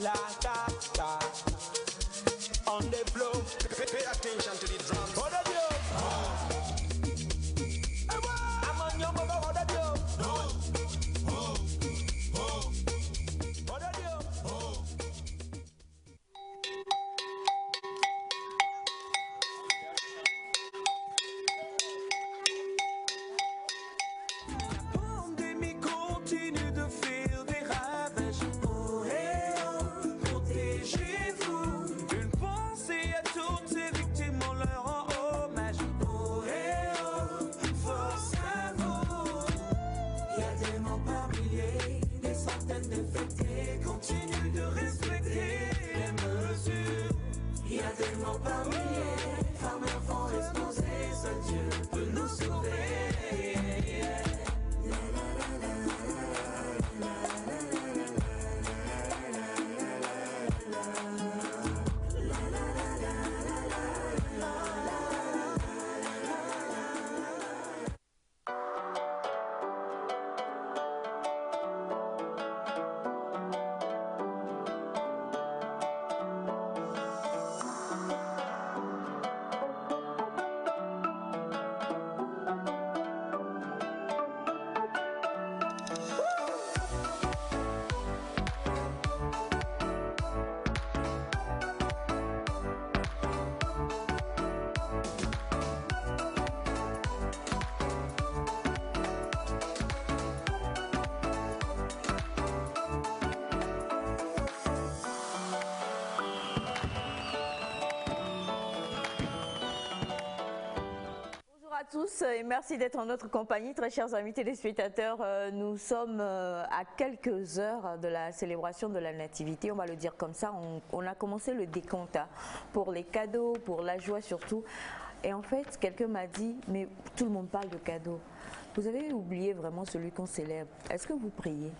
la da da. On the floor, pay attention to the drums. What are you? I'm on your mother. What are you? What are you? Pandémie continue de faire des ravages. Oh, hey, oh, protégez-vous. Une pensée à toutes ces victimes, on leur rend hommage. Oh, hey, oh, force à vous. Il y a des morts par milliers, des centaines d'infectés. Continue de respecter les mesures. Il y a des morts par milliers, femmes et enfants exposés. Seul Dieu peut nous sauver. Bonjour à tous et merci d'être en notre compagnie, très chers amis téléspectateurs. Nous sommes à quelques heures de la célébration de la Nativité, on va le dire comme ça. On a commencé le décompte pour les cadeaux, pour la joie surtout. Et en fait, quelqu'un m'a dit, mais tout le monde parle de cadeaux. Vous avez oublié vraiment celui qu'on célèbre. Est-ce que vous priez?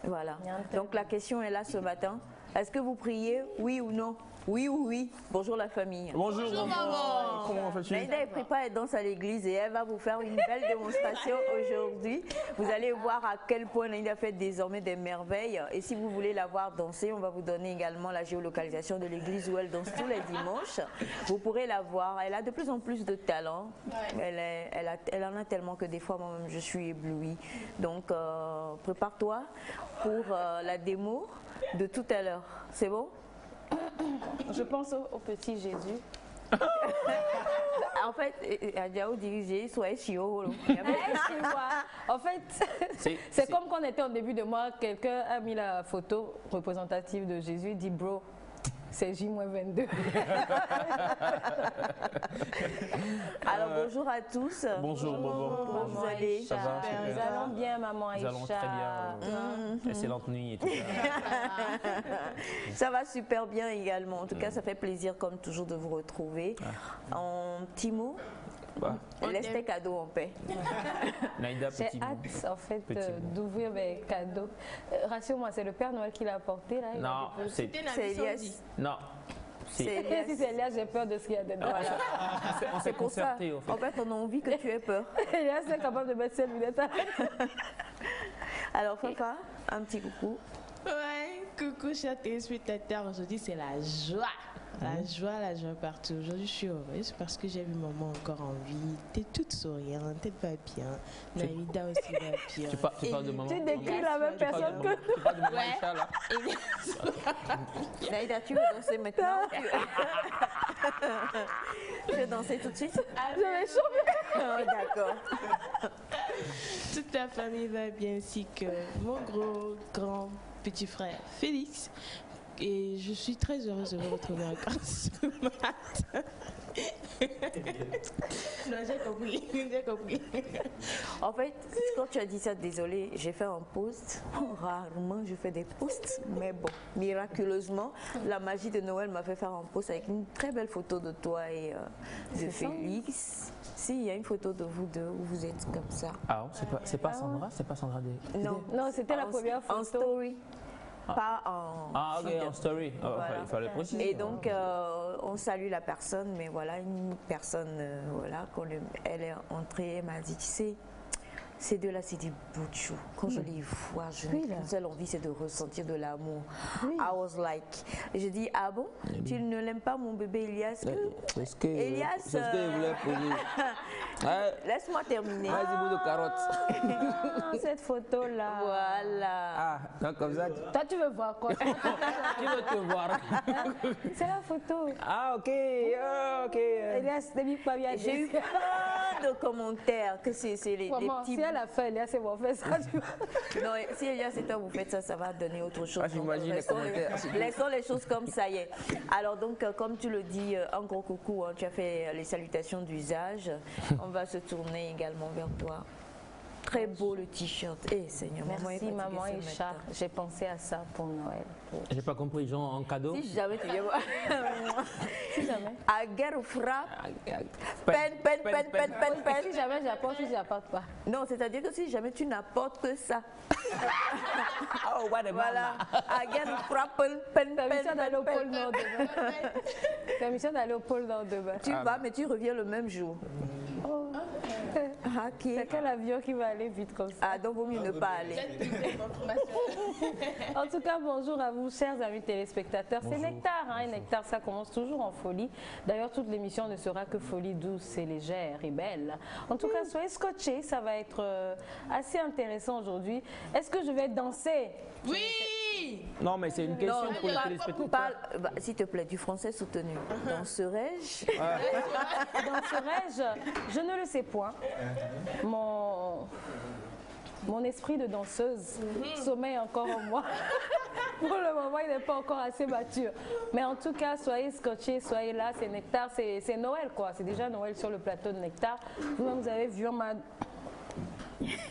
Voilà. Donc la question est là ce matin. Est-ce que vous priez, oui ou non? Oui ou oui? Bonjour la famille. Bonjour maman. Comment vas-tu? Naïda est préparée, elle danse à l'église et elle va vous faire une belle démonstration aujourd'hui. Vous allez voir à quel point Naïda fait désormais des merveilles. Et si vous voulez la voir danser, on va vous donner également la géolocalisation de l'église où elle danse tous les dimanches. Vous pourrez la voir. Elle a de plus en plus de talent. Elle en a tellement que des fois moi-même je suis éblouie. Donc prépare-toi pour la démo de tout à l'heure. C'est bon? Je pense au petit Jésus. En fait, Adjao dirigé soit chiot. En fait, c'est comme quand on était au début de mois, quelqu'un a mis la photo représentative de Jésus, dit bro, c'est J-22. Alors bonjour à tous. Bonjour Bobo. Comment vous allez? Ça va? Nous allons bien, maman Aïcha. Nous allons très bien. Excellente nuit et tout ça. Ça va super bien également. En tout cas, ça fait plaisir comme toujours de vous retrouver. En petit mot, laisse tes cadeaux en paix. Naïda, J'ai petit mot. hâte en fait Petit mot. d'ouvrir mes cadeaux. Rassure-moi, c'est le Père Noël qui l'a apporté là? Non, c'est Elias. non. C'est Si Elias. c'est Elias, j'ai peur de ce qu'il y a dedans. Voilà. On s'est C'est pour ça. concerté au fait. En fait, on a envie que tu aies peur. Elias est capable de mettre ses lunettes. Alors, Fafa, un petit coucou. Ouais, coucou chers téléspectateurs, aujourd'hui c'est la joie la joie partout. Aujourd'hui je suis heureuse parce que j'ai vu maman encore en vie. T'es toute souriante, elle va bien. Naïda aussi va bien. Tu parles de maman. Tu décris la même personne que Tu parles de maman Aïcha, là. Naïda, tu veux danser maintenant? Tu veux danser tout de suite? je vais chauffer. D'accord. Toute la famille va bien ainsi que mon grand petit frère Félix. Et je suis très heureuse de vous retrouver encore ce matin. Non, j'ai compris. En fait, quand tu as dit ça, désolé, j'ai fait un post. Rarement je fais des posts, mais bon, miraculeusement, la magie de Noël m'a fait faire un post avec une très belle photo de toi et de Félix. Si, il y a une photo de vous deux où vous êtes comme ça. Ah, c'est pas Sandra? C'est pas Sandra des... Non, c'était la première photo. En story. Pas en... Ah, ok, en story. Oh, Voilà. il fallait préciser. Et donc, on salue la personne, mais voilà, une personne, voilà, elle est entrée, elle m'a dit, tu sais, c'est de la Sidi Bouchou. Quand je les vois, je n'ai qu'une seule envie, c'est de ressentir de l'amour. I was like, je dis, ah bon, tu ne l'aimes pas mon bébé Elias? C'est ce que je voulais poser. Laisse-moi terminer. Vas-y, bout de carotte. Cette photo-là. Voilà. Ah, donc comme ça. Toi, tu veux voir quoi? Tu veux te voir. C'est la photo. Ah, ok. Elias, ne dis pas bien. J'ai eu plein de commentaires que c'est les petits. Si elle a fait, Elias, c'est bon, fait ça. Non, si Elias c'est toi, vous faites ça, ça va donner autre chose. Ah, j'imagine les commentaires. Laissons les choses comme ça y est. Alors donc, comme tu le dis, un gros coucou, hein, tu as fait les salutations d'usage. On va se tourner également vers toi. Très beau le t-shirt. Eh Seigneur, merci maman et chat. J'ai pensé à ça pour Noël. J'ai pas compris, genre en cadeau. Si jamais tu viens voir. Si jamais. À guerre ou frappe. Pen. Si jamais j'apporte, si j'apporte pas. Non, c'est-à-dire que si jamais tu n'apportes que ça. Oh, Voilà. À guerre ou frappe. Pen. Permission d'aller au pôle Nord demain. Permission d'aller au pôle Nord demain. Tu vas, mais tu reviens le même jour. Oh. Ok. C'est quel avion qui va aller vite comme ça? Ah, donc vaut mieux ne pas aller. En tout cas, bonjour à vous, chers amis téléspectateurs. C'est Nectar, hein, et Nectar, ça commence toujours en folie. D'ailleurs, toute l'émission ne sera que folie douce et légère et belle. En tout cas, soyez scotchés, ça va être assez intéressant aujourd'hui. Est-ce que je vais danser? Oui! Non, mais c'est une question pour les téléspectateurs. S'il te plaît, du français soutenu. Danserais-je? Danserais-je? Je ne le sais point. Mon esprit de danseuse sommeille encore en moi. Pour le moment, il n'est pas encore assez mature. Mais en tout cas, soyez scotchés, soyez là. C'est Nectar, c'est Noël, quoi. C'est déjà Noël sur le plateau de Nectar. Vous-même, vous avez vu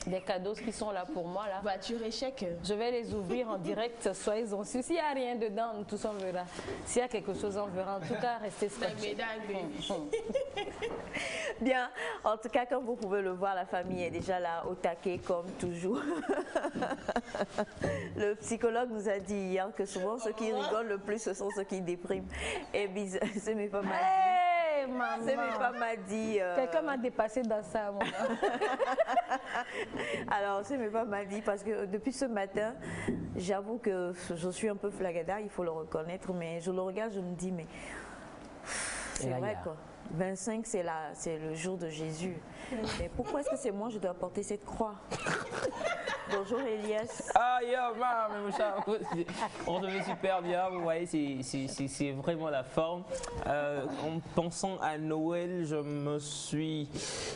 des cadeaux qui sont là pour moi. Là. Voiture échec. Je vais les ouvrir en direct, soyez-en sûrs. S'il n'y a rien dedans, nous tous on verra. S'il y a quelque chose, on verra. En tout cas, restez scotchés. Bien, en tout cas, comme vous pouvez le voir, la famille est déjà là au taquet comme toujours. Le psychologue nous a dit hier que souvent ceux qui rigolent le plus, ce sont ceux qui dépriment. Et bizarre, c'est mes femmes. C'est mes femmes m'a dit. Quelqu'un m'a dépassé dans ça à un moment. Alors, c'est mes femmes m'a dit parce que depuis ce matin, j'avoue que je suis un peu flagada, il faut le reconnaître, mais je le regarde, je me dis, mais c'est vrai quoi. 25, c'est le jour de Jésus. Mais pourquoi est-ce que c'est moi je dois porter cette croix? Bonjour Elias. Ah yo, on se met super bien, vous voyez, c'est vraiment la forme. En pensant à Noël, je me suis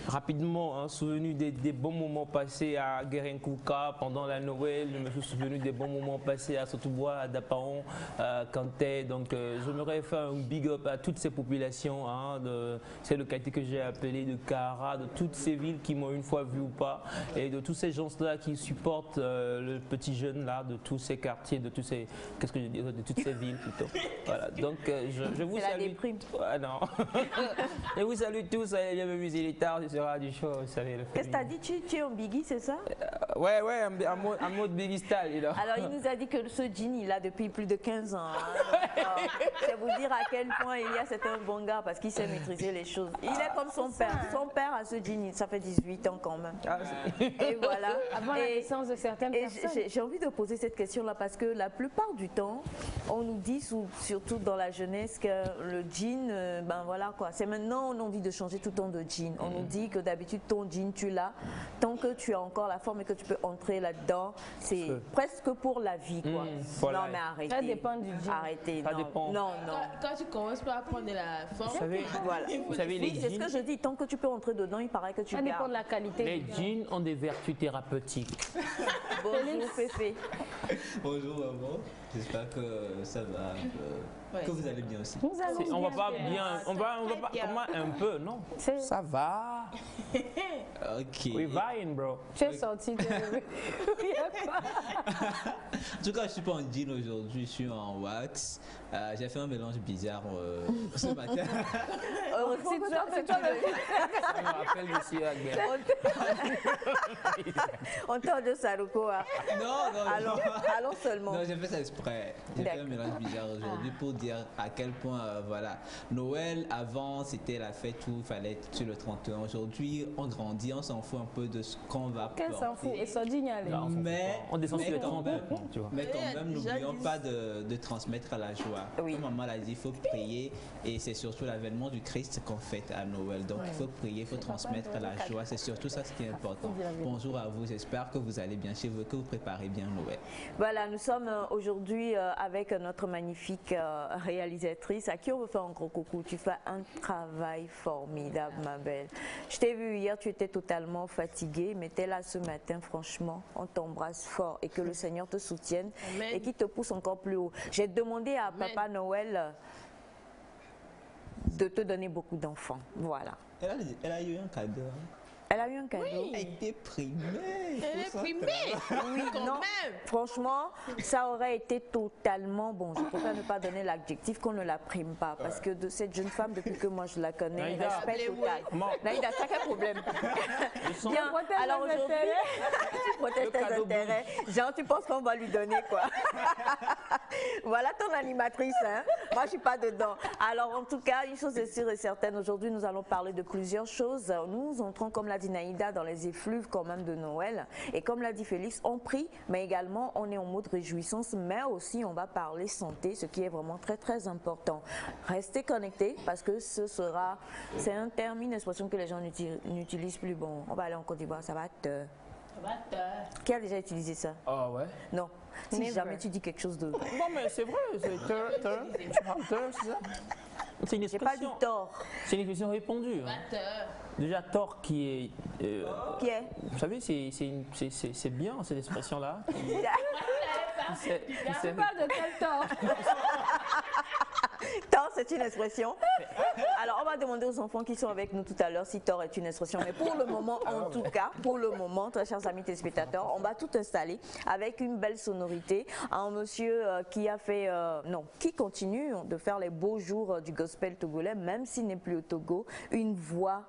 rapidement souvenu des bons moments passés à Guérenkouka pendant la Noël. Je me suis souvenu des bons moments passés à Sotobois, à Dapaon, à Kanté. Donc je m'aurais fait un big up à toutes ces populations, ces localités que j'ai appelées de Kara, de toutes ces villes qui m'ont une fois vu ou pas, et de tous ces gens-là qui supportent le petit jeune là, de tous ces quartiers, de tous ces, de toutes ces villes plutôt. Voilà. Donc je vous salue. Ah, non. Je vous salue tous. Bienvenue, il est tard, ce sera du show, vous savez. Qu'est-ce que tu as dit? Tu es en Biggie, c'est ça? Ouais, en mode Biggie style. Là. Alors il nous a dit que ce jean il a depuis plus de 15 ans. C'est vous dire à quel point Elias c'est un bon gars parce qu'il sait maîtriser les choses. Il est comme son père. Son père a ce jean, ça fait 18 ans quand même. Et voilà. Avant la naissance de certaines personnes. J'ai envie de poser cette question-là parce que la plupart du temps, on nous dit, surtout dans la jeunesse, que le jean, ben voilà quoi. C'est maintenant on a envie de changer tout le temps de jean. On nous dit que d'habitude ton jean tu l'as tant que tu as encore la forme et que tu peux entrer là-dedans. C'est presque pour la vie quoi. Voilà. Non mais arrêtez. Ça dépend du jean. Arrêtez. Ça dépend. Non. Quand tu commences pas à prendre la forme, Vous savez les c'est ce jeans. que je dis. Tant que tu peux entrer dedans, il paraît que tu Ça dépend gardes. de la qualité. Les jeans ont des vertus thérapeutiques. Bonjour Féfé. Bonjour maman, j'espère que ça va, que vous allez bien aussi. Nous allons On va bien. pas bien, on va pas un peu, non. Ça va. Ok. We vying, bro. Tu es sorti de... En tout cas, je suis pas en jean aujourd'hui, je suis en wax. J'ai fait un mélange bizarre ce matin. Heureusement que c'est toi Ça me rappelle monsieur Agbert. On tente de Saruko. Hein. Non. Allons seulement. Non, j'ai fait ça exprès. J'ai fait un mélange bizarre aujourd'hui pour dire à quel point, voilà, Noël, avant, c'était la fête où il fallait être sur le 31. Aujourd'hui, on grandit, on s'en fout un peu de ce qu'on va Qu'est-ce s'en fout? Et ça dit n'y aller. On descend sur les 30 tu vois. Mais quand même, n'oublions pas de transmettre la joie. Oui. Comme maman l'a dit, il faut prier et c'est surtout l'avènement du Christ qu'on fête à Noël. Donc il faut prier, il faut transmettre la joie. C'est surtout ça ce qui est important. Bonjour à vous, j'espère que vous allez bien chez vous, que vous préparez bien Noël. Voilà, nous sommes aujourd'hui avec notre magnifique réalisatrice à qui on veut faire un gros coucou. Tu fais un travail formidable, ma belle. Je t'ai vu hier, tu étais totalement fatiguée, mais tu es là ce matin, franchement, on t'embrasse fort et que le Seigneur te soutienne. Amen. Et qui te pousse encore plus haut. J'ai demandé à Amen. Papa Noël de te donner beaucoup d'enfants. Voilà. Elle a eu un cadeau. Elle a eu un cadeau. Oui. Elle a été primée. Elle est primée. Oui, Quand non, même. franchement, ça aurait été totalement bon. Je préfère ne pas donner l'adjectif qu'on ne la prime pas. Parce que de cette jeune femme, depuis que moi je la connais, Naïda. respect total. Comment? Naïda, t'as quel problème? Bien, protège alors les aujourd'hui, tu protèges Le tes cadeau intérêts. Genre, tu penses qu'on va lui donner quoi? Voilà ton animatrice, hein? Moi, je suis pas dedans. Alors, en tout cas, une chose est sûre et certaine. Aujourd'hui, nous allons parler de plusieurs choses. Nous entrons, comme l'a dit Naïda, dans les effluves quand même de Noël. Et comme l'a dit Félix, on prie, mais également on est en mode réjouissance, mais aussi on va parler santé, ce qui est vraiment très très important. Restez connectés parce que c'est un terme, une expression que les gens n'utilisent plus. Bon, on va aller en Côte d'Ivoire, ça va te... Qui a déjà utilisé ça? Ah ouais. Non. Si Never. jamais tu dis quelque chose de... Non mais c'est vrai, c'est c'est ça. C'est une J'ai pas dit expression. tort. C'est une expression répandue. Hein. Déjà tort qui est. Qui est? Vous savez, c'est bien cette expression-là. Tu parles de quel tort? Tort, c'est une expression. Alors, on va demander aux enfants qui sont avec nous tout à l'heure si tort est une expression. Mais pour le moment, en tout cas, pour le moment, très chers amis téléspectateurs, on va tout installer avec une belle sonorité. Un monsieur qui a fait, qui continue de faire les beaux jours du gospel togolais, même s'il n'est plus au Togo, une voix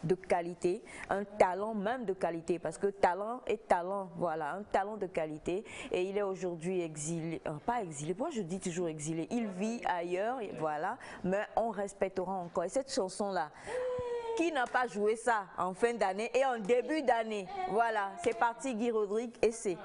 de qualité, un talent même de qualité, parce que talent est talent, voilà, un talent de qualité, et il est aujourd'hui exilé, pas exilé, moi je dis toujours exilé, il vit ailleurs, voilà, mais on respectera encore. Et cette chanson-là, qui n'a pas joué ça en fin d'année et en début d'année? Voilà, c'est parti, Guy Rodrigue, et c'est...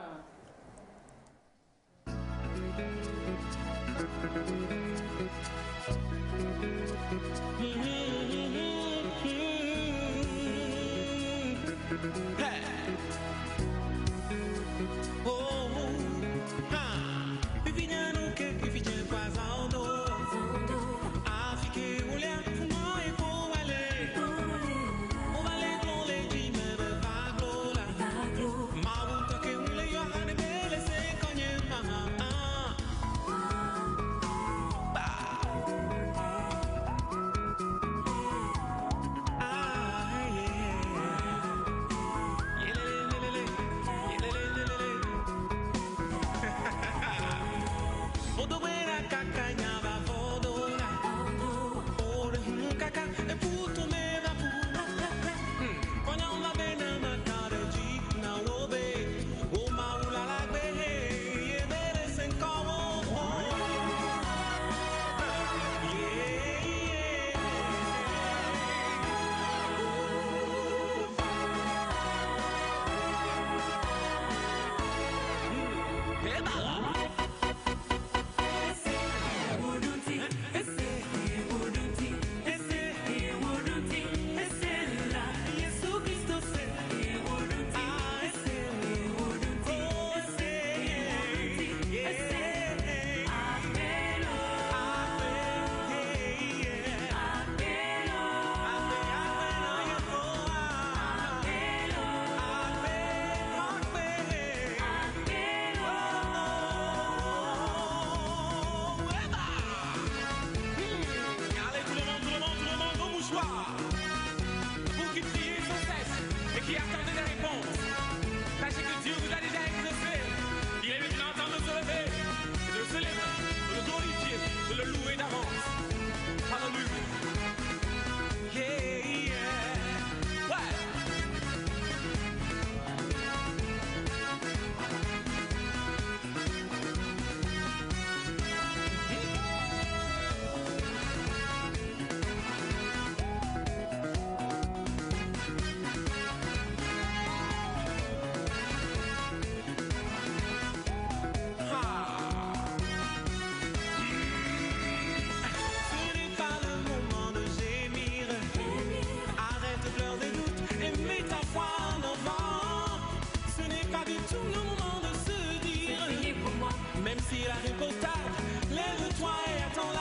Voici la rue postale, lève-toi et attends-la.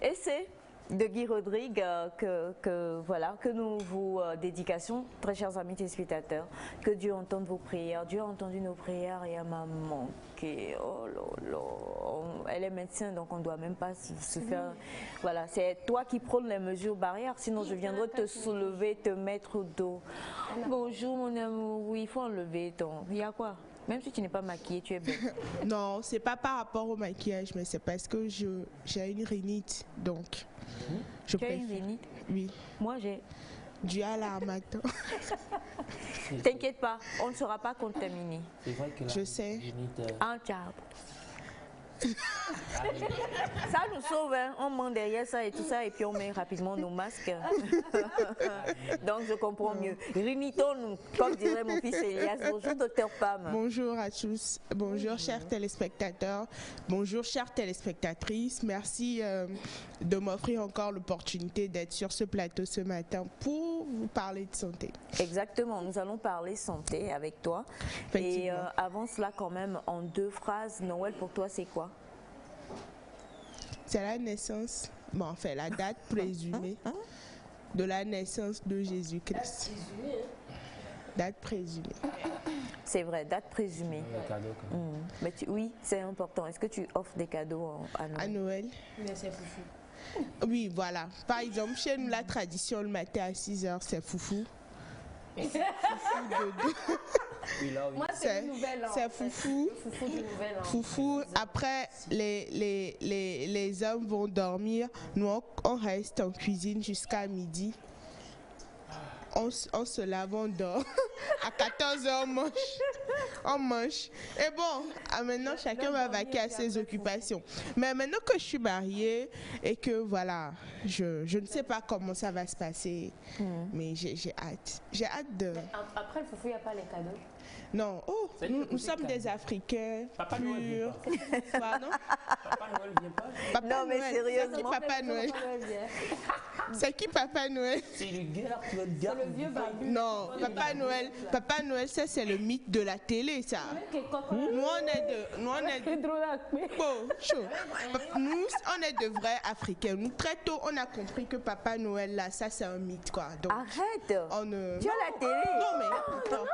Essai de Guy Rodrigue que nous vous dédications, très chers amis téléspectateurs. Que Dieu entende vos prières. Dieu a entendu nos prières et elle m'a manqué. Oh là là. Elle est médecin, donc on ne doit même pas se faire... Voilà, c'est toi qui prônes les mesures barrières, sinon je viendrai te soulever, te mettre au dos. Bonjour mon amour, oui, il faut enlever ton... Il y a quoi? Même si tu n'es pas maquillée, tu es belle. Non, c'est pas par rapport au maquillage, mais c'est parce que j'ai une rhinite, donc je Tu as préfère. une rhinite? Oui. Moi j'ai... Du à la matin. T'inquiète pas, on ne sera pas contaminé. C'est vrai que Je sais. Un diable. Ça nous sauve, hein. On ment derrière ça et tout ça et puis on met rapidement nos masques. Donc je comprends mieux. Rhinitons-nous, comme dirait mon fils Elias. Bonjour docteur Pam. Bonjour à tous. Bonjour chers téléspectateurs. Bonjour chères téléspectatrices. Merci de m'offrir encore l'opportunité d'être sur ce plateau ce matin pour vous parler de santé. Exactement, nous allons parler santé avec toi. Et avant cela quand même, en 2 phrases, Noël pour toi c'est quoi? C'est la naissance, bon, enfin la date présumée de la naissance de Jésus-Christ. Date présumée. C'est vrai, date présumée. Mais oui, c'est important. Est-ce que tu offres des cadeaux à Noël? À Noël. Mais c'est foufou. Oui, voilà. Par exemple, chez nous, la tradition le matin à 6h, c'est foufou. Moi, c'est le nouvel an. C'est foufou. Le foufou du nouvel an. Foufou. Après, les hommes vont dormir. Nous, on reste en cuisine jusqu'à midi. On se lave, on dort. À 14h, on mange. Et bon, maintenant, chacun va vaquer à ses occupations. Mais maintenant que je suis mariée et que voilà, je ne sais pas comment ça va se passer, mais j'ai hâte. J'ai hâte de... Après le foufou, il n'y a pas les cadeaux. Non, nous sommes des Africains Papa Noël vient purs. Pardon? Papa Noël vient pas. Papa Non, mais Noël. sérieusement. C'est qui Papa Noël? C'est qui Papa Noël? C'est le gars, tu vas te C'est le vieux barbu. Non, Papa Noël, ça c'est le mythe de la télé, ça. Nous on est de vrais Africains. Nous très tôt on a compris que Papa Noël là, ça c'est un mythe quoi. Donc, Arrête. on ne... Tu as la télé. Non mais attends.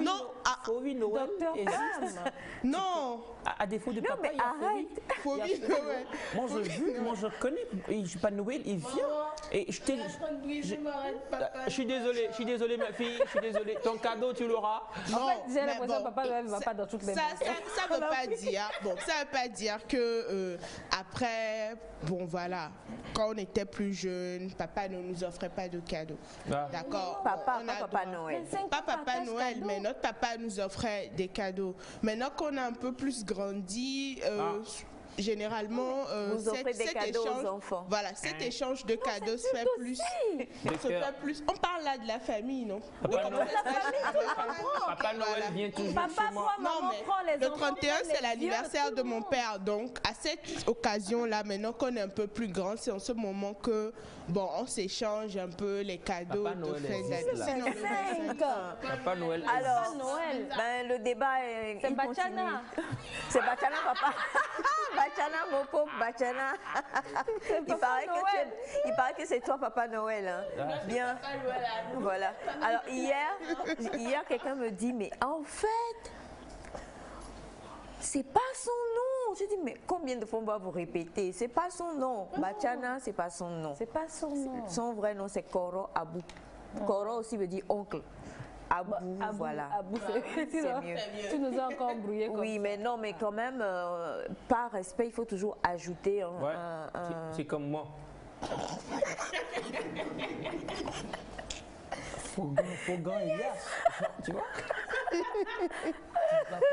Non, Fauvi Noël existe. non. À défaut de Non, papa, mais il y a arrête. Fauvi. Fauvi Noël. Moi je connais, et je suis pas Noël, il vient. Et je suis désolé ma fille, je suis désolé. Ton cadeau tu l'auras. Non, J'ai mais l'impression que bon, Papa Noël ne va pas dans toutes les ça maisons. veut pas dire, ça veut pas dire que après, bon voilà, quand on était plus jeune, papa ne nous offrait pas de cadeaux. Ah. D'accord. Papa, On pas a Papa droit. Noël. Pas Papa Noël, mais notre papa nous offrait des cadeaux. Maintenant qu'on a un peu plus grandi, généralement, Vous offrez des cadeaux aux enfants. Voilà, cet échange de cadeaux se fait plus. On parle là de la famille, non? Papa Noël vient toujours chez moi. Non, mais le 31, c'est l'anniversaire de mon père. Donc, à cette occasion-là, maintenant qu'on est un peu plus grand, c'est en ce moment que, bon, on s'échange un peu les cadeaux Papa de Noël fin existe, d'année. là. Sinon, le 25. Papa Noël. Alors, Noël. ben, le débat est. C'est il continue. Bachana. C'est Bachana, papa. Bachana, mon pauvre Bachana. Il paraît que c'est toi, Papa Noël. Hein. Bien. Voilà. Alors, hier quelqu'un me dit, mais en fait, c'est pas son nom. J'ai dit, mais combien de fois on va vous répéter? C'est pas son nom. Bachana, c'est pas son nom. C'est pas son nom. Son vrai nom, c'est Koro Abou. Koro aussi veut dire oncle. Abou, voilà. Abou, c'est mieux. Tu nous as encore brouillé. Oui, mais non, mais quand même, par respect, il faut toujours ajouter Ouais, c'est comme moi. Faugan Elias, tu vois?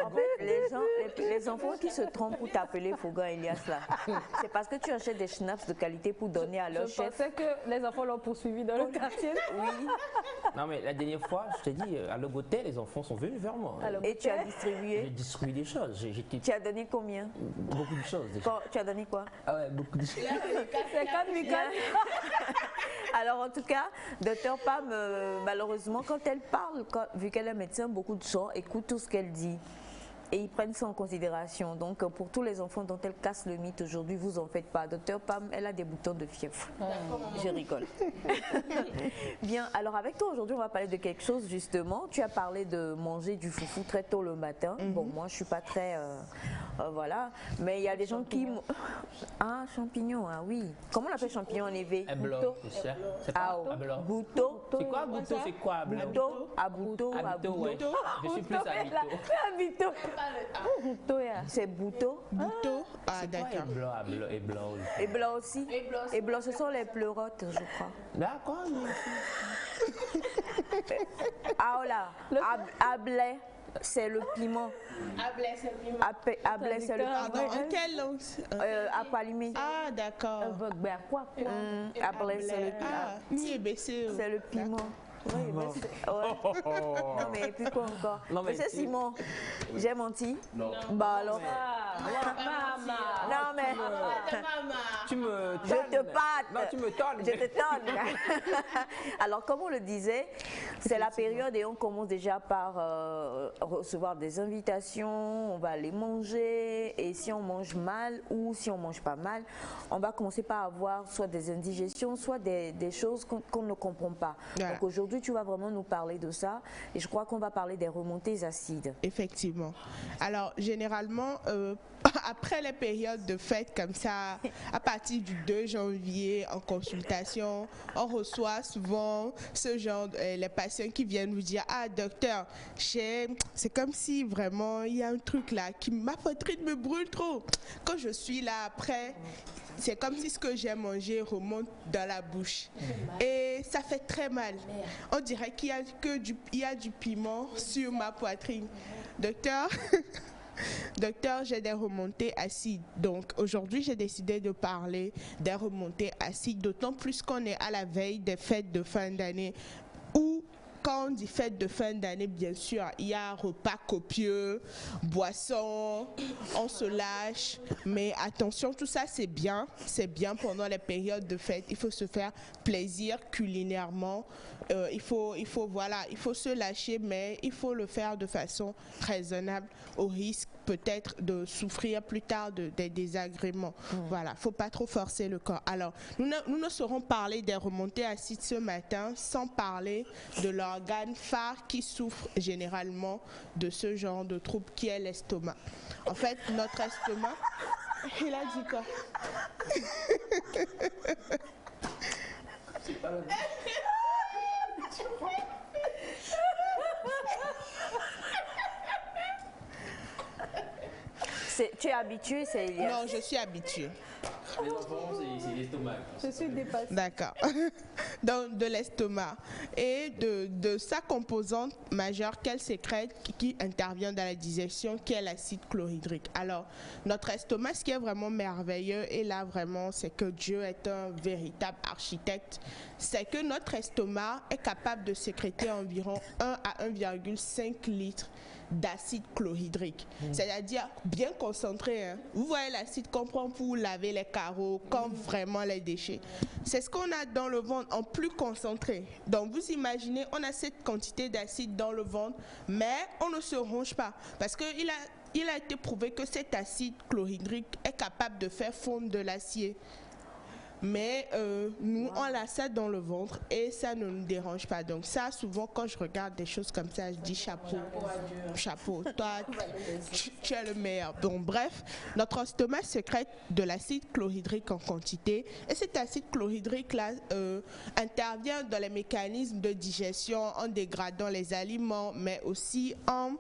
En fait, les enfants qui se trompent pour t'appeler Faugan Elias, là, c'est parce que tu achètes des schnapps de qualité pour donner à leur Je chef. pensais que les enfants l'ont poursuivi dans le quartier. Oui. Non, mais la dernière fois, je t'ai dit, à Logoté, les enfants sont venus vers moi. Et tu as distribué? J'ai distribué des choses. Tu as donné combien? Beaucoup de choses déjà. Tu as donné quoi? Ah ouais, beaucoup de choses. C'est comme Mika. Alors en tout cas, Dr Pam, malheureusement, quand elle parle, vu qu'elle est médecin, beaucoup de gens écoutent tout ce qu'elle dit. Et ils prennent ça en considération. Donc pour tous les enfants dont elle casse le mythe aujourd'hui, vous en faites pas. Dr Pam, elle a des boutons de fièvre. Je rigole. Bien, alors avec toi aujourd'hui, on va parler de quelque chose justement. Tu as parlé de manger du foufou très tôt le matin. Bon, moi je suis pas très... voilà. Mais il y a des gens qui... Ah, champignons, ah oui. Comment on appelle champignon en élevé? Ablo, c'est ça. C'est Ah, pas Ablo. bouteau. C'est quoi Bouto? C'est quoi Ablo? Bouteau, abouteau, Abito, ouais. abouteau. Je suis plus Abito. Habito. C'est bouteau. Bouteau. Ah, d'accord. Ablo et blanc. Et blanc aussi. Et blanc, ce sont les pleurotes, je crois. D'accord. Ah, là. Ablé, c'est le piment. Ablé, c'est le piment. Ablé, c'est le Pardon, piment. en quelle langue? Apalimé. Ah, d'accord. Ablé, c'est le piment. Ah, mi est baissé. C'est le piment. Oui, mais c'est... Ouais. Non, mais puis quoi encore? Non, mais Monsieur Simon, j'ai menti? Non. Bah alors. Maman. Non, mais. Tu me Je te batte. Non, tu me tonnes. Je te tonne. Alors, comme on le disait, c'est la période et on commence déjà par recevoir des invitations, on va aller manger et si on mange mal ou si on mange pas mal, on va commencer par avoir soit des indigestions, soit des choses qu'on ne comprend pas. Voilà. Donc aujourd'hui, tu vas vraiment nous parler de ça et je crois qu'on va parler des remontées acides. Effectivement. Alors, généralement, après les périodes de fête comme ça, à partir du 2 janvier en consultation, on reçoit souvent ce genre, les patients qui viennent nous dire « Ah, docteur, c'est comme si vraiment il y a un truc là, ma poitrine me brûle trop. Quand je suis là après, c'est comme si ce que j'ai mangé remonte dans la bouche. Et ça fait très mal. On dirait qu'il y a du piment sur ma poitrine. Docteur, docteur, j'ai des remontées acides. Donc aujourd'hui, j'ai décidé de parler des remontées acides, d'autant plus qu'on est à la veille des fêtes de fin d'année où quand on dit fête de fin d'année, bien sûr, il y a un repas copieux, boissons, on se lâche. Mais attention, tout ça, c'est bien pendant les périodes de fête. Il faut se faire plaisir culinairement. Il faut se lâcher, mais il faut le faire de façon raisonnable, au risque peut-être de souffrir plus tard des désagréments. Voilà, faut pas trop forcer le corps. Alors, nous ne saurons parler des remontées acides ce matin sans parler de l'organe phare qui souffre généralement de ce genre de trouble qui est l'estomac. En fait, notre estomac, il a dit quoi? C'est pas le... Tu es habitué, c'est... Non, je suis habituée. Les enfants, c'est l'estomac. Je suis dépassée. D'accord. Donc, de l'estomac. Et de sa composante majeure qu'elle sécrète qui intervient dans la digestion, qui est l'acide chlorhydrique. Alors, notre estomac, ce qui est vraiment merveilleux, et là vraiment, c'est que Dieu est un véritable architecte, c'est que notre estomac est capable de sécréter environ 1 à 1,5 litres d'acide chlorhydrique, c'est-à-dire bien concentré. Hein. Vous voyez l'acide qu'on prend pour laver les carreaux, quand vraiment les déchets. C'est ce qu'on a dans le ventre en plus concentré. Donc vous imaginez, on a cette quantité d'acide dans le ventre, mais on ne se ronge pas parce qu'il a été prouvé que cet acide chlorhydrique est capable de faire fondre de l'acier. Mais nous, on a ça dans le ventre et ça ne nous dérange pas. Donc ça, souvent, quand je regarde des choses comme ça, je dis chapeau, chapeau, toi, tu es le meilleur. Donc bref, notre estomac sécrète de l'acide chlorhydrique en quantité. Et cet acide chlorhydrique-là intervient dans les mécanismes de digestion en dégradant les aliments, mais aussi en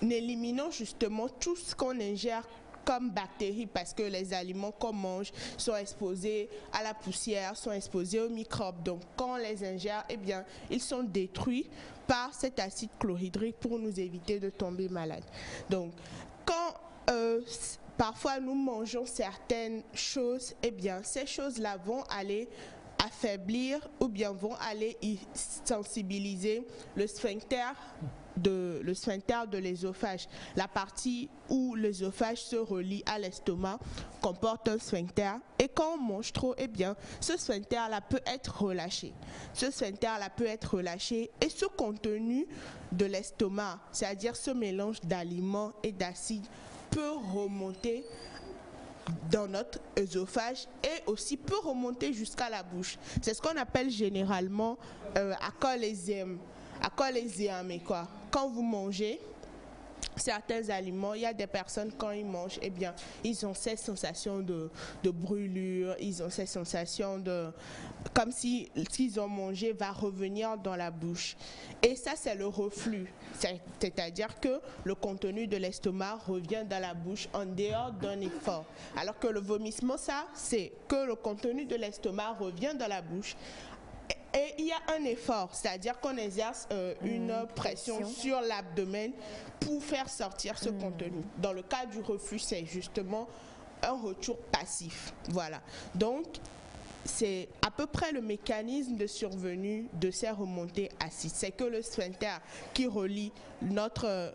éliminant justement tout ce qu'on ingère comme bactéries, parce que les aliments qu'on mange sont exposés à la poussière, sont exposés aux microbes. Donc quand on les ingère, eh bien, ils sont détruits par cet acide chlorhydrique pour nous éviter de tomber malade. Donc quand parfois nous mangeons certaines choses, eh bien ces choses-là vont aller affaiblir ou bien vont aller sensibiliser le sphincter de l'œsophage. La partie où l'œsophage se relie à l'estomac comporte un sphincter, et quand on mange trop, eh bien, ce sphincter-là peut être relâché. Ce sphincter-là peut être relâché et ce contenu de l'estomac, c'est-à-dire ce mélange d'aliments et d'acides, peut remonter dans notre œsophage et aussi peut remonter jusqu'à la bouche. C'est ce qu'on appelle généralement acolésième. Acolésième, quoi. Quand vous mangez certains aliments, il y a des personnes, quand ils mangent, eh bien, ils ont ces sensations de brûlure, ils ont ces sensations comme si ce qu'ils ont mangé va revenir dans la bouche. Et ça, c'est le reflux. C'est-à-dire que le contenu de l'estomac revient dans la bouche en dehors d'un effort. Alors que le vomissement, ça, c'est que le contenu de l'estomac revient dans la bouche. Et il y a un effort, c'est-à-dire qu'on exerce une pression sur l'abdomen pour faire sortir ce contenu. Dans le cas du reflux, c'est justement un retour passif. Voilà. Donc, c'est à peu près le mécanisme de survenue de ces remontées acides. C'est que le sphincter qui relie notre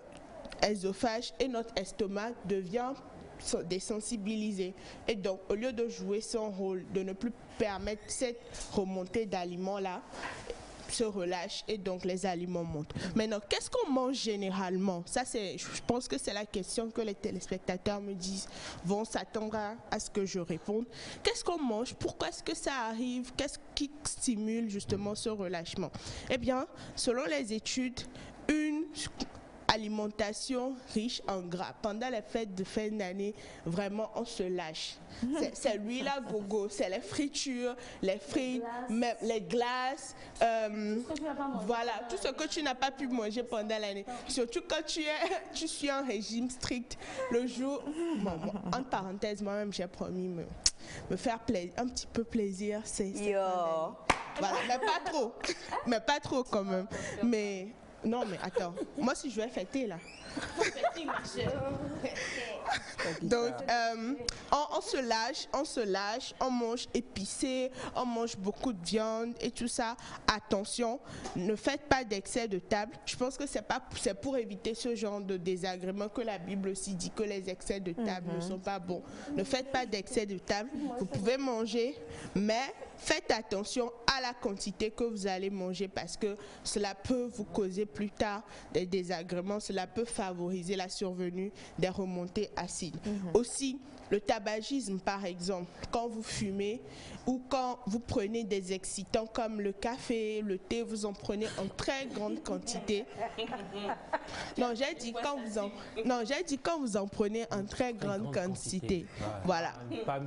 œsophage et notre estomac devient désensibilisé. Et donc, au lieu de jouer son rôle, de ne plus permettre cette remontée d'aliments-là, se relâche et donc les aliments montent. Maintenant, qu'est-ce qu'on mange généralement? Ça, je pense que c'est la question que les téléspectateurs me disent, vont s'attendre à ce que je réponde. Qu'est-ce qu'on mange? Pourquoi est-ce que ça arrive? Qu'est-ce qui stimule justement ce relâchement? Eh bien, selon les études, une alimentation riche en gras. Pendant les fêtes de fin d'année, vraiment, on se lâche. C'est l'huile à gogo, c'est les fritures, les frites, même les glaces, voilà, tout ce que tu n'as pas pu manger pendant l'année. Surtout quand tu suis en régime strict. Le jour, entre parenthèses, moi-même, j'ai promis me faire un petit peu plaisir. C'est voilà, mais pas trop quand même. Mais non, mais attends, moi si je vais fêter là. Donc, on se lâche, on mange épicé, on mange beaucoup de viande et tout ça. Attention, ne faites pas d'excès de table. Je pense que c'est pour éviter ce genre de désagrément que la Bible aussi dit que les excès de table ne sont pas bons. Ne faites pas d'excès de table. Vous pouvez manger, mais faites attention à la quantité que vous allez manger parce que cela peut vous causer plus tard des désagréments. Cela peut favoriser la survenue des remontées acides. Aussi, le tabagisme, par exemple, quand vous fumez ou quand vous prenez des excitants comme le café, le thé, vous en prenez en très grande quantité. Non, j'ai dit quand vous en prenez en très grande quantité. Voilà.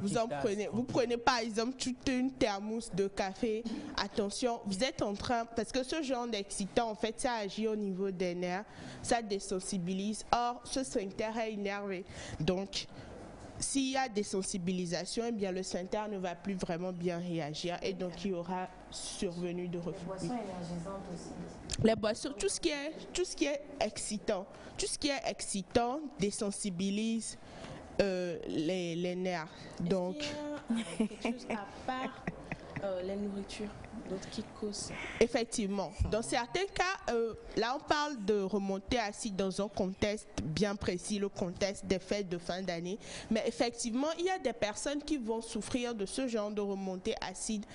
Vous prenez par exemple toute une thermos de café. Attention, vous êtes en train, parce que ce genre d'excitant, en fait, ça agit au niveau des nerfs, ça désensibilise. Or, ce sphincter est énervé. Donc, s'il y a des sensibilisations, eh bien le sphincter ne va plus vraiment bien réagir et donc il y aura survenue de reflux. Les boissons énergisantes aussi. Les boissons, tout ce qui est excitant, désensibilise les nerfs. Donc, est-ce qu'il y a quelque chose à part les nourritures, d'autres qui causent? effectivement, dans certains cas, là on parle de remontée acide dans un contexte bien précis, le contexte des fêtes de fin d'année. Mais effectivement, il y a des personnes qui vont souffrir de ce genre de remontée acide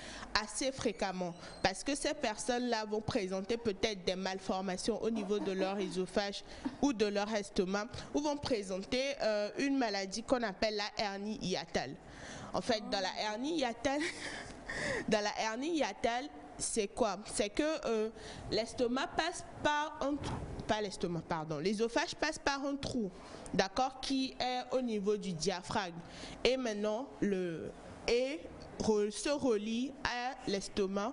assez fréquemment parce que ces personnes-là vont présenter peut-être des malformations au niveau de leur œsophage ou de leur estomac ou vont présenter une maladie qu'on appelle la hernie hiatale. En fait, dans la hernie hiatale, c'est quoi? C'est que l'estomac passe par un trou, pas l'estomac, pardon, l'œsophage passe par un trou, d'accord, qui est au niveau du diaphragme. Et maintenant, se relie à l'estomac,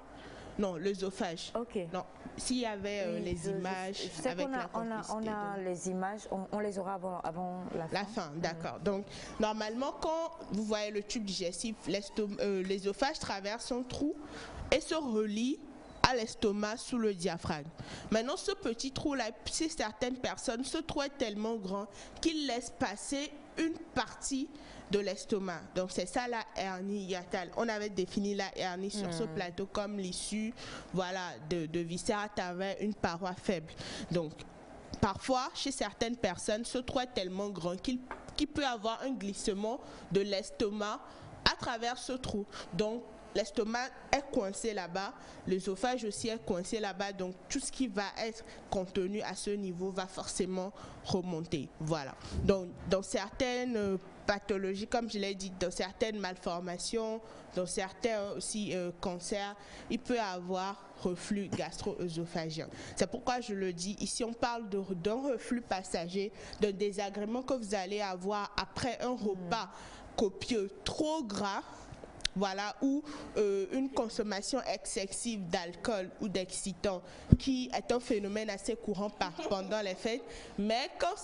non, l'œsophage. Ok. Non, s'il y avait les images Je sais avec qu'on la complicité on a les images, on les aura avant la fin. la fin, d'accord. Donc, normalement, quand vous voyez le tube digestif, l'œsophage traverse un trou et se relie à l'estomac sous le diaphragme. Maintenant, ce petit trou-là, chez certaines personnes, ce trou est tellement grand qu'il laisse passer une partie de l'estomac. Donc, c'est ça la hernie hiatale. On avait défini la hernie sur ce plateau comme l'issue, voilà, de viscères à travers une paroi faible. Donc, parfois, chez certaines personnes, ce trou est tellement grand qu'il peut avoir un glissement de l'estomac à travers ce trou. Donc, l'estomac est coincé là-bas, l'œsophage aussi est coincé là-bas, donc tout ce qui va être contenu à ce niveau va forcément remonter. Voilà. Donc, dans certaines pathologies, comme je l'ai dit, dans certaines malformations, dans certains aussi cancers, il peut y avoir reflux gastro-œsophagien. C'est pourquoi je le dis, ici on parle d'un reflux passager, d'un désagrément que vous allez avoir après un repas copieux trop gras, voilà, ou une consommation excessive d'alcool ou d'excitants qui est un phénomène assez courant pendant les fêtes. Mais quand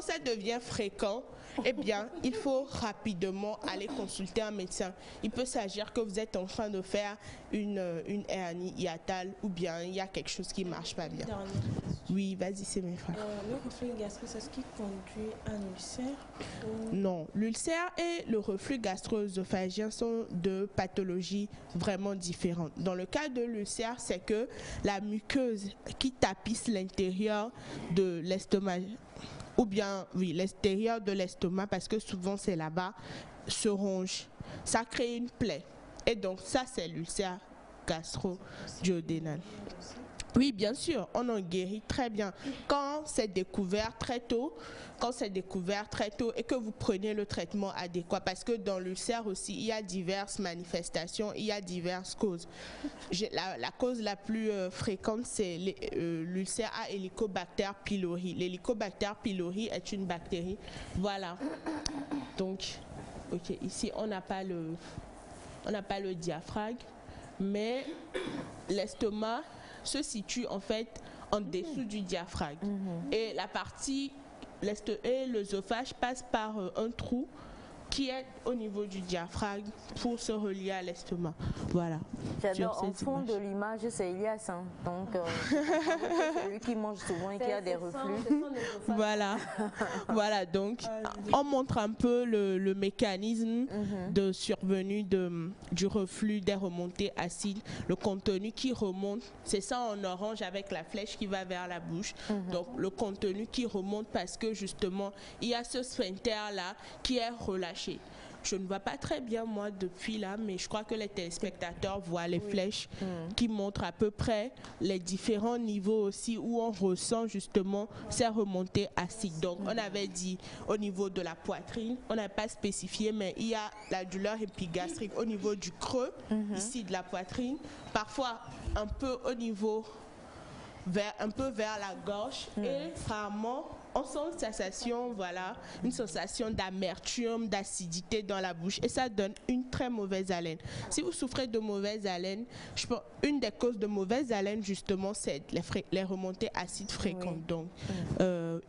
ça devient fréquent, eh bien, il faut rapidement aller consulter un médecin. Il peut s'agir que vous êtes en train de faire une hernie hiatale ou bien il y a quelque chose qui ne marche pas bien. Oui, vas-y, c'est mes frères. Le reflux gastrique, c'est ce qui conduit à un ulcère ou... Non, l'ulcère et le reflux gastro-œsophagien sont deux pathologies vraiment différentes. Dans le cas de l'ulcère, c'est que la muqueuse qui tapisse l'intérieur de l'estomac, ou bien, oui, l'extérieur de l'estomac, parce que souvent c'est là-bas, se ronge. Ça crée une plaie. Et donc ça, c'est l'ulcère gastro-duodénal. Oui, bien sûr, on en guérit très bien. Quand c'est découvert très tôt, et que vous prenez le traitement adéquat, parce que dans l'ulcère aussi, il y a diverses manifestations, il y a diverses causes. La cause la plus fréquente, c'est l'ulcère à Helicobacter pylori. L'Helicobacter pylori est une bactérie. Voilà. Donc, ok, ici, on n'a pas le diaphragme, mais l'estomac se situe en fait en dessous du diaphragme. Et la partie, l'œsophage passe par un trou qui est au niveau du diaphragme pour se relier à l'estomac. Voilà. J'adore, en fond de l'image, c'est Elias. Hein. Donc, c'est lui qui mange souvent et qui a des reflux. Voilà. Voilà, donc on montre un peu le mécanisme de survenue du reflux, des remontées acides, le contenu qui remonte. C'est ça en orange avec la flèche qui va vers la bouche. Donc, le contenu qui remonte parce que justement, il y a ce sphincter-là qui est relâché. Je ne vois pas très bien moi depuis là, mais je crois que les téléspectateurs voient les flèches qui montrent à peu près les différents niveaux aussi où on ressent justement ces remontées acides. Donc on avait dit au niveau de la poitrine, on n'a pas spécifié, mais il y a la douleur épigastrique au niveau du creux, ici de la poitrine, parfois un peu au niveau un peu vers la gorge et rarement on sent une sensation, voilà, une sensation d'amertume, d'acidité dans la bouche et ça donne une très mauvaise haleine. Si vous souffrez de mauvaise haleine, je pense une des causes de mauvaise haleine justement c'est les remontées acides fréquentes. Donc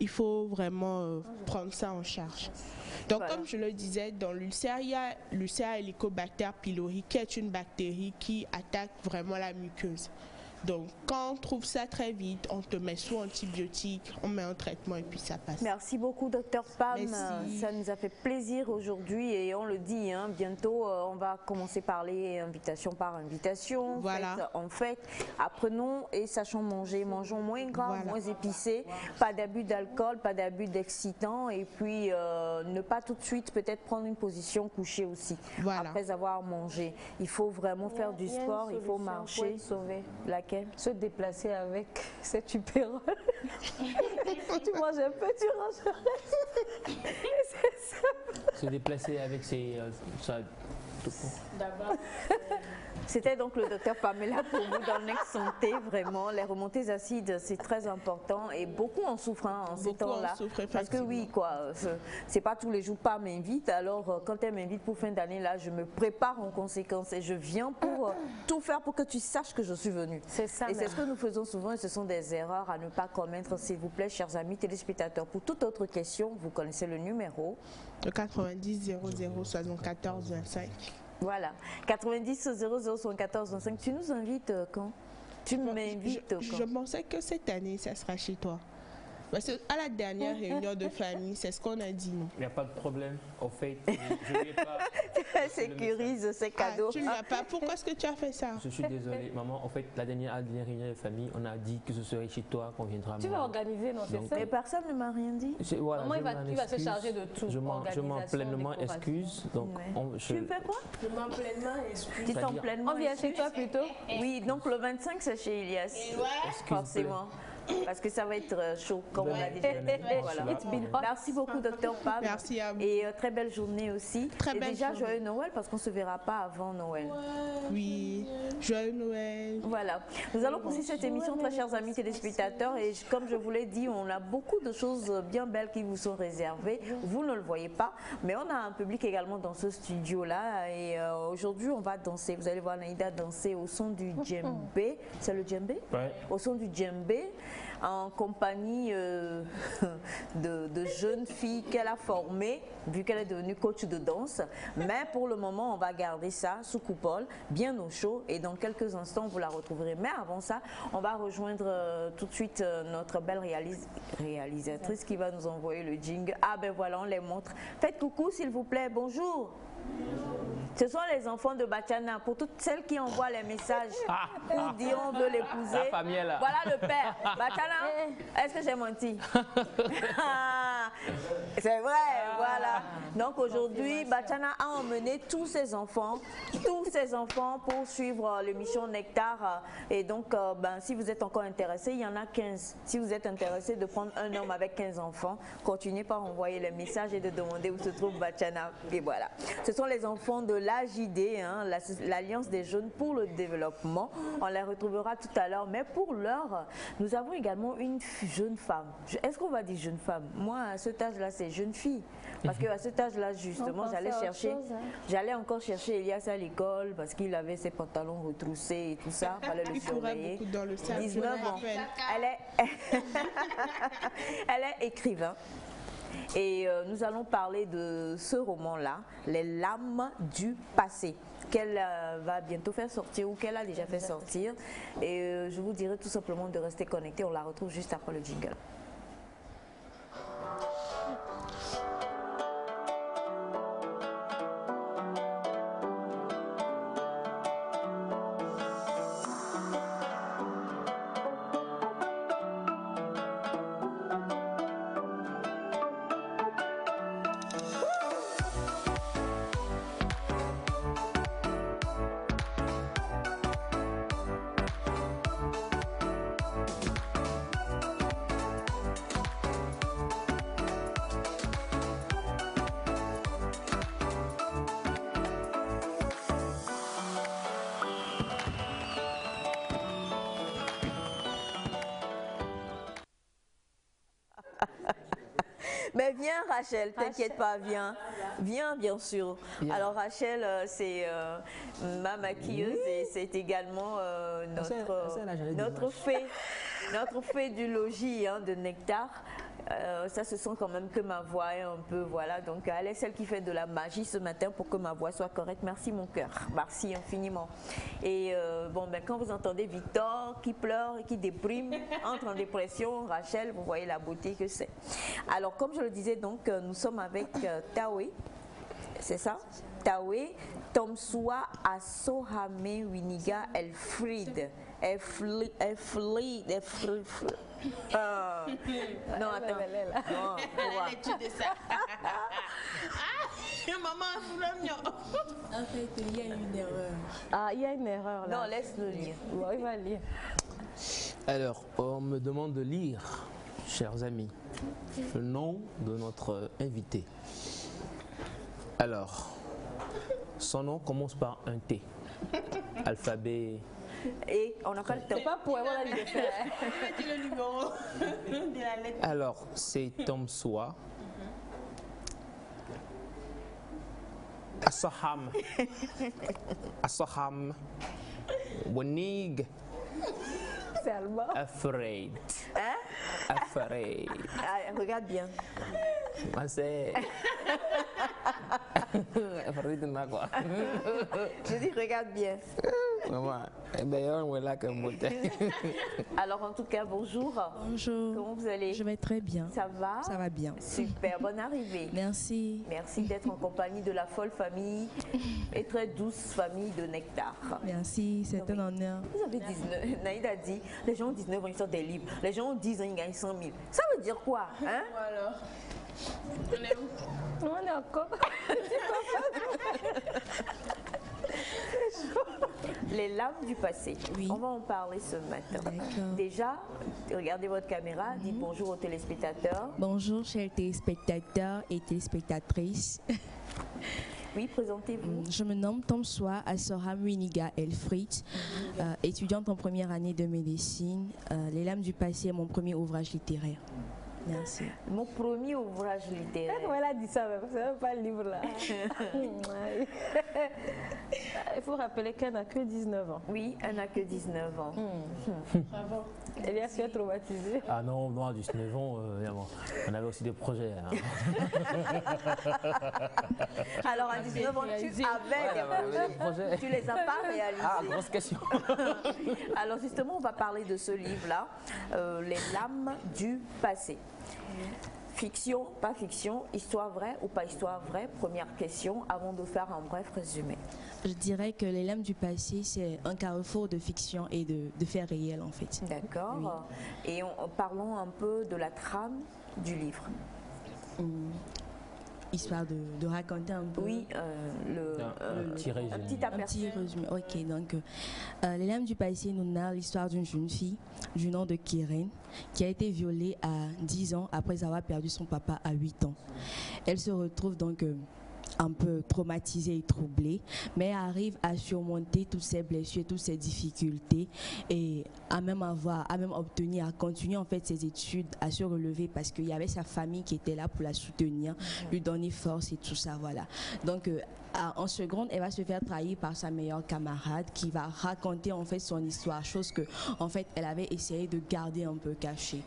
il faut vraiment prendre ça en charge. Donc comme je le disais, dans l'ulcère, il y a l'ulcère Helicobacter pylori qui est une bactérie qui attaque vraiment la muqueuse. Donc, quand on trouve ça très vite, on te met sous antibiotiques, on met un traitement et puis ça passe. Merci beaucoup, Dr Pam. Merci. Ça nous a fait plaisir aujourd'hui et on le dit, hein, bientôt, on va commencer par les invitations par invitation. Voilà. Fête en fait, apprenons et sachons manger. Mangeons moins gras, Voilà. moins épicé, pas d'abus d'alcool, pas d'abus d'excitants et puis ne pas tout de suite peut-être prendre une position couchée aussi. Voilà. Après avoir mangé. Il faut vraiment faire du sport, il faut marcher. Sauver. Laquelle? Se déplacer avec cette upérole. Tu manges un peu, tu ranges le reste. Et c'est ça. Se déplacer avec ça. D'abord, C'était donc le docteur Pamela pour vous dans Next Santé, vraiment. Les remontées acides, c'est très important et beaucoup en souffrent en ces Beaucoup en temps-là. souffrent, Parce que oui, quoi, c'est pas tous les jours pas m'invite. Alors, quand elle m'invite pour fin d'année, là, je me prépare en conséquence et je viens pour tout faire pour que tu saches que je suis venue. C'est ça. Et c'est ce que nous faisons souvent et ce sont des erreurs à ne pas commettre, s'il vous plaît, chers amis téléspectateurs. Pour toute autre question, vous connaissez le numéro. Le 90 00 74 25. Voilà, 90 00 74 25. Tu nous invites quand? Tu m'invites quand? Je pensais que cette année, ça sera chez toi. Parce qu'à la dernière réunion de famille, c'est ce qu'on a dit, non? Il n'y a pas de problème. Au fait, je n'ai pas. Elle sécurise ses cadeaux. Tu ne l'as pas. Pourquoi est-ce que tu as fait ça? Je suis désolé, maman. En fait, la dernière réunion de famille, on a dit que ce serait chez toi qu'on viendra. Tu vas organiser, non, c'est Donc, ça? Mais personne ne m'a rien dit. Voilà, Maman, je il va se m'en charger de excuse. tout. Je m'en Organisation, pleinement décoration. excuse. Donc, Ouais. Tu fais quoi? je m'en pleinement excuse. Tu t'en C'est-à-dire- pleinement. On vient chez toi plutôt? Oui, donc le 25 c'est chez Elias. Forcément. Parce que ça va être chaud, comme on a dit. Voilà. It's been hot. Merci beaucoup, docteur Pam. Merci à vous. Et très belle journée aussi. Très et belle déjà, journée. joyeux Noël parce qu'on ne se verra pas avant Noël. Oui. Joyeux Noël. Voilà. Nous allons poursuivre cette émission, très chers amis téléspectateurs. Et comme je vous l'ai dit, on a beaucoup de choses bien belles qui vous sont réservées. Vous ne le voyez pas, mais on a un public également dans ce studio-là. Et aujourd'hui, on va danser. Vous allez voir Naïda danser au son du djembé. C'est le djembé? Ouais. Au son du djembé, en compagnie de jeunes filles qu'elle a formées, vu qu'elle est devenue coach de danse. Mais pour le moment, on va garder ça sous coupole, bien au chaud. Et dans quelques instants, vous la retrouverez. Mais avant ça, on va rejoindre tout de suite notre belle réalisatrice qui va nous envoyer le jingle. Ah ben voilà, on les montre. Faites coucou s'il vous plaît, bonjour. Ce sont les enfants de Bachana. Pour toutes celles qui envoient les messages pour dire on veut l'épouser. La famille est là. Voilà le père. Bachana, est-ce que j'ai menti? C'est vrai, voilà. Donc aujourd'hui, Bachana a emmené tous ses enfants pour suivre l'émission Nectar. Et donc, si vous êtes encore intéressé, il y en a 15. Si vous êtes intéressé de prendre un homme avec 15 enfants, continuez par envoyer les messages et de demander où se trouve Bachana. Et voilà. Ce sont les enfants de l'AJD, hein, l'Alliance des jeunes pour le développement. On les retrouvera tout à l'heure. Mais pour l'heure, nous avons également une jeune femme. Est-ce qu'on va dire jeune femme? Moi, à cet âge-là, c'est jeune fille. Parce qu'à cet âge-là, justement, j'allais encore chercher Elias à l'école parce qu'il avait ses pantalons retroussés et tout ça. Fallait le Il courait surveiller. beaucoup dans le sac. 19 ans. Elle est écrivain. Et nous allons parler de ce roman-là, Les lames du passé, qu'elle va bientôt faire sortir ou qu'elle a déjà fait sortir. Et je vous dirai tout simplement de rester connecté. On la retrouve juste après le jingle. Mais viens Rachel, t'inquiète pas, viens. Viens bien sûr. Viens. Alors Rachel, c'est ma maquilleuse et c'est également notre fée du logis hein, de Nectar. Ça se sent quand même que ma voix est un peu, voilà, donc elle est celle qui fait de la magie ce matin pour que ma voix soit correcte. Merci mon cœur, merci infiniment. Et bon, ben, quand vous entendez Victor qui pleure et qui déprime, entre en dépression, Rachel, vous voyez la beauté que c'est. Alors comme je le disais, donc nous sommes avec Tawe, c'est ça? Tawe, Tomsua, Asohame, Winiga, Elfried. Non, attends. Non, L'étude de ça. Maman, en fait, il y a une erreur. Ah, il y a une erreur là. Non, laisse-le lire. Ouais, il va lire. Alors, on me demande de lire, chers amis, le nom de notre invité. Alors, son nom commence par un T. Alphabet. Et on n'a pas le temps. C'est pas pour avoir la de faire. Le numéro de la lettre. Alors, c'est Tomsua. Asoham. Asoham. Wanig. C'est allemand. Afraid. Hein? Afraid. Ah, regarde bien. Moi, c'est. Afraid de quoi. Je dis regarde bien. Maman, d'ailleurs, on est là comme modèle. Alors en tout cas, bonjour. Bonjour. Comment vous allez? Je vais très bien. Ça va? Ça va bien. Super, bonne arrivée. Merci. Merci d'être en compagnie de la folle famille et très douce famille de Nectar. Merci, c'est un honneur. Vous avez 19, Naïd a dit, les gens ont 19 ans, ils sortent des livres. Les gens ont 10 ans, ils gagnent 100 000. Ça veut dire quoi, hein? Alors, on est où? On est encore. Les lames du passé. Oui. On va en parler ce matin. D'accord. Déjà, regardez votre caméra, dites bonjour aux téléspectateurs. Bonjour, chers téléspectateurs et téléspectatrices. Oui, présentez-vous. Je me nomme Tomsua Asoham Winiga Elfried, étudiante en première année de médecine. Les lames du passé est mon premier ouvrage littéraire. Merci. Mon premier ouvrage littéraire. Comment elle a dit ça même? C'est même pas le livre là. Il faut rappeler qu'elle n'a que 19 ans. Oui, elle n'a que 19 ans. Bravo. Elias, tu es traumatisé. Ah non, moi, à 19 ans, on avait aussi des projets. Hein. Alors à 19 ans, tu avais des projets. Tu les as pas réalisés. Ah, grosse question. Alors justement, on va parler de ce livre-là, Les lames du passé. Fiction, pas fiction, histoire vraie ou pas histoire vraie? Première question, avant de faire un bref résumé. Je dirais que Les lames du passé, c'est un carrefour de fiction et de faits réels en fait. D'accord. Et parlons un peu de la trame du livre. Histoire de raconter un peu. Oui, Un petit résumé. un petit Un aperçu. petit résumé. Ok, donc Les lames du passé nous narre l'histoire d'une jeune fille du nom de Kiren qui a été violée à 10 ans après avoir perdu son papa à 8 ans. Elle se retrouve donc un peu traumatisée et troublée, mais arrive à surmonter toutes ses blessures, toutes ses difficultés et à même obtenir, à continuer en fait ses études, à se relever parce qu'il y avait sa famille qui était là pour la soutenir, lui donner force et tout ça, voilà. Donc en seconde, elle va se faire trahir par sa meilleure camarade qui va raconter en fait son histoire, chose que en fait elle avait essayé de garder un peu cachée.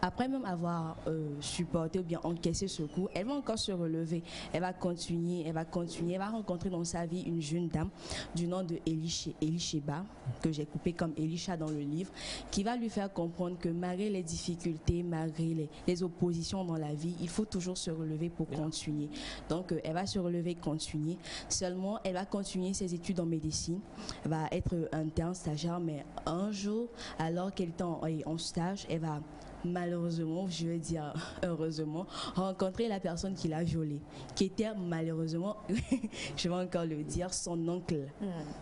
Après même avoir supporté ou bien encaissé ce coup, elle va encore se relever. Elle va continuer. Elle va rencontrer dans sa vie une jeune dame du nom de Elisheba, que j'ai coupé comme Elisha dans le livre, qui va lui faire comprendre que malgré les difficultés, malgré les oppositions dans la vie, il faut toujours se relever pour continuer. Donc elle va se relever, continuer. Seulement, elle va continuer ses études en médecine. Elle va être interne, stagiaire, mais un jour, alors qu'elle est en stage, elle va malheureusement, je vais dire heureusement, rencontrer la personne qui l'a violée, qui était malheureusement, je vais encore le dire, son oncle.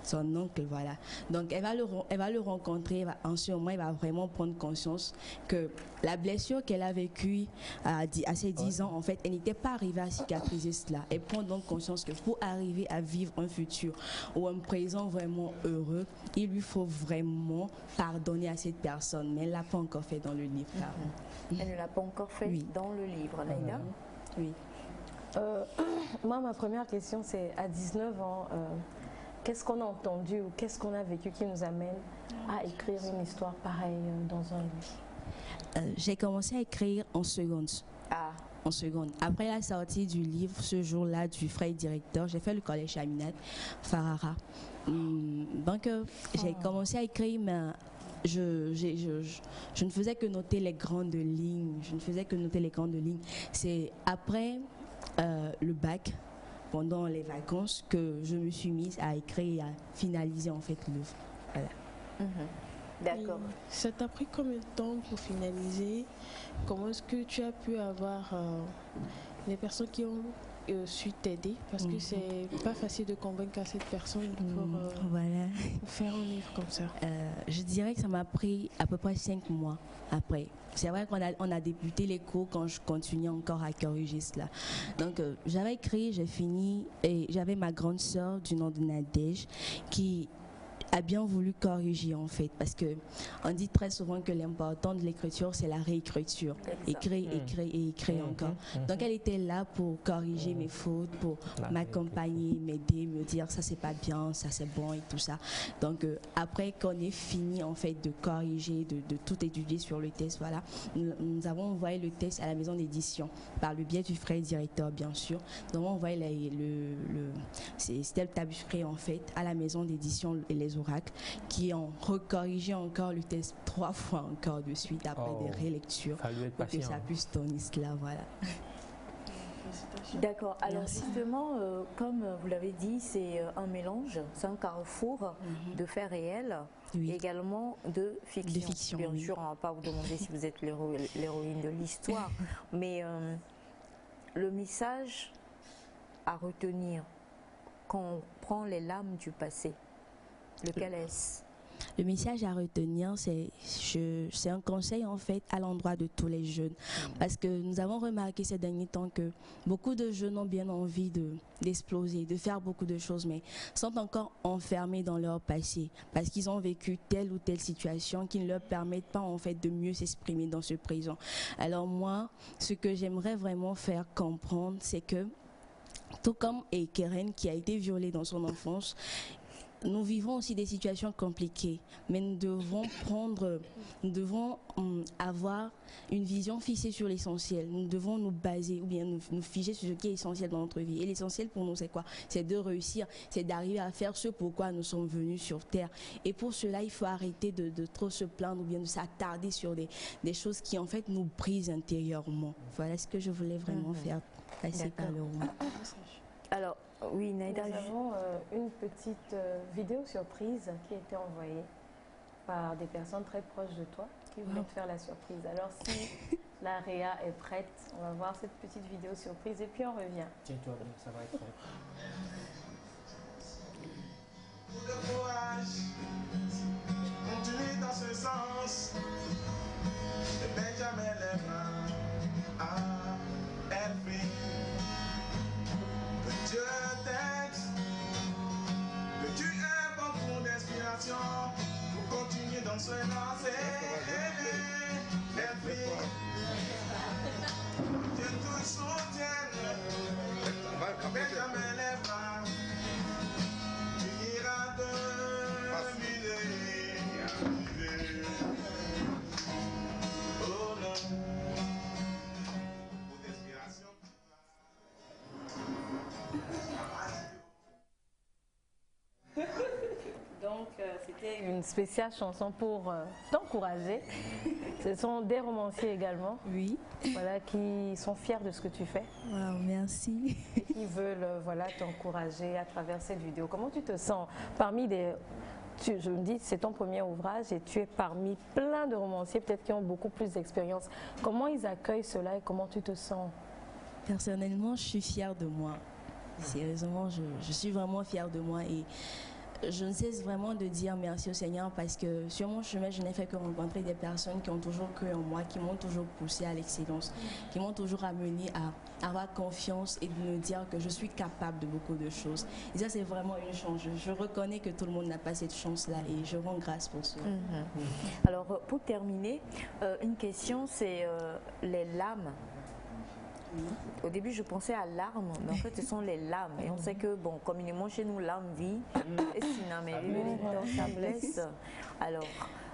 Son oncle, voilà. Donc, elle va le rencontrer, en ce moment, elle va vraiment prendre conscience que la blessure qu'elle a vécue à ses 10 ans, en fait, elle n'était pas arrivée à cicatriser cela. Elle prend donc conscience que pour arriver à vivre un futur ou un présent vraiment heureux, il lui faut vraiment pardonner à cette personne. Mais elle ne l'a pas encore fait dans le livre. Elle ne l'a pas encore fait Oui. dans le livre, Naïda. Oui. Moi, ma première question, c'est à 19 ans, qu'est-ce qu'on a entendu ou qu'est-ce qu'on a vécu qui nous amène à écrire une histoire pareille dans un livre? J'ai commencé à écrire en seconde. Ah, En seconde. Après la sortie du livre, ce jour-là, du frère directeur, j'ai fait le collège Chaminade, Farara. Donc, j'ai commencé à écrire, mais je ne faisais que noter les grandes lignes. Je ne faisais que noter les grandes lignes. C'est après le bac, pendant les vacances, que je me suis mise à écrire et à finaliser en fait l'œuvre. Voilà. d'accord. Et ça t'a pris combien de temps pour finaliser? Comment est-ce que tu as pu avoir les personnes qui ont su t'aider? Parce que c'est pas facile de convaincre cette personne pour Voilà. faire un livre comme ça. Je dirais que ça m'a pris à peu près 5 mois après. C'est vrai qu'on a débuté les cours quand je continuais encore à corriger cela. Donc, j'avais écrit, j'ai fini, et j'avais ma grande sœur du nom de Nadège qui a bien voulu corriger en fait, parce que on dit très souvent que l'important de l'écriture c'est la réécriture, écrire et écrire encore. Donc elle était là pour corriger mes fautes, pour m'accompagner, m'aider, me dire ça c'est pas bien, ça c'est bon et tout ça. Donc après qu'on ait fini en fait de corriger, de tout étudier sur le texte, voilà, nous avons envoyé le texte à la maison d'édition par le biais du frère directeur bien sûr. Nous avons envoyé c'était le tabuscrit en fait à la maison d'édition et les oracles qui ont recorrigé encore le texte 3 fois encore de suite après des rélectures pour que ça puisse donner cela, voilà. D'accord. Alors justement, comme vous l'avez dit, c'est un mélange, c'est un carrefour de faits réels, Oui. également de fiction. De fiction, Bien oui. sûr, on ne va pas vous demander si vous êtes l'héroïne de l'histoire, mais le message à retenir quand on prend les lames du passé, lequel est-ce? Le message à retenir, c'est un conseil en fait à l'endroit de tous les jeunes. Parce que nous avons remarqué ces derniers temps que beaucoup de jeunes ont bien envie d'exploser, de faire beaucoup de choses, mais sont encore enfermés dans leur passé. Parce qu'ils ont vécu telle ou telle situation qui ne leur permettent pas en fait de mieux s'exprimer dans ce présent. Alors moi, ce que j'aimerais vraiment faire comprendre, c'est que tout comme Keren qui a été violée dans son enfance, nous vivons aussi des situations compliquées, mais nous devons avoir une vision fixée sur l'essentiel. Nous devons nous baser ou bien nous figer sur ce qui est essentiel dans notre vie. Et l'essentiel pour nous, c'est quoi? C'est de réussir, c'est d'arriver à faire ce pourquoi nous sommes venus sur Terre. Et pour cela, il faut arrêter de trop se plaindre ou bien de s'attarder sur des choses qui en fait nous brisent intérieurement. Voilà ce que je voulais vraiment faire passer par le roman. Alors, oui, Naïda. Nous avons une petite vidéo surprise qui a été envoyée par des personnes très proches de toi qui voulaient te faire la surprise. Alors si la Réa est prête, on va voir cette petite vidéo surprise et puis on revient. Tiens-toi bien, ça va être prêt. Coup de courage, continue dans ce sens. Ne baisse jamais les mains à Elfie. Que Dieu t'aide, que tu aies beaucoup d'inspiration pour continuer dans ce lancer. Elfie, Dieu te soutienne, ne baisse jamais les bras. Tu iras de musée. Oh non. Beaucoup d'inspiration. Donc c'était une spéciale chanson pour t'encourager. Ce sont des romanciers également, Oui. voilà, qui sont fiers de ce que tu fais Wow, merci. et qui veulent voilà, t'encourager à travers cette vidéo. Comment tu te sens parmi des... je me dis, c'est ton premier ouvrage et tu es parmi plein de romanciers peut-être qui ont beaucoup plus d'expérience. Comment ils accueillent cela et comment tu te sens? Personnellement, je suis fière de moi. Sérieusement, je suis vraiment fière de moi et je ne cesse vraiment de dire merci au Seigneur parce que sur mon chemin, je n'ai fait que rencontrer des personnes qui ont toujours cru en moi, qui m'ont toujours poussé à l'excellence, qui m'ont toujours amené à avoir confiance et de me dire que je suis capable de beaucoup de choses. Et ça, c'est vraiment une chance. Je reconnais que tout le monde n'a pas cette chance-là et je rends grâce pour cela. Alors, pour terminer, une question, c'est les lames. Au début, je pensais à larmes, mais en fait, ce sont les lames. Et on sait que, bon, communément chez nous, l'âme vit, et ça blesse. Alors,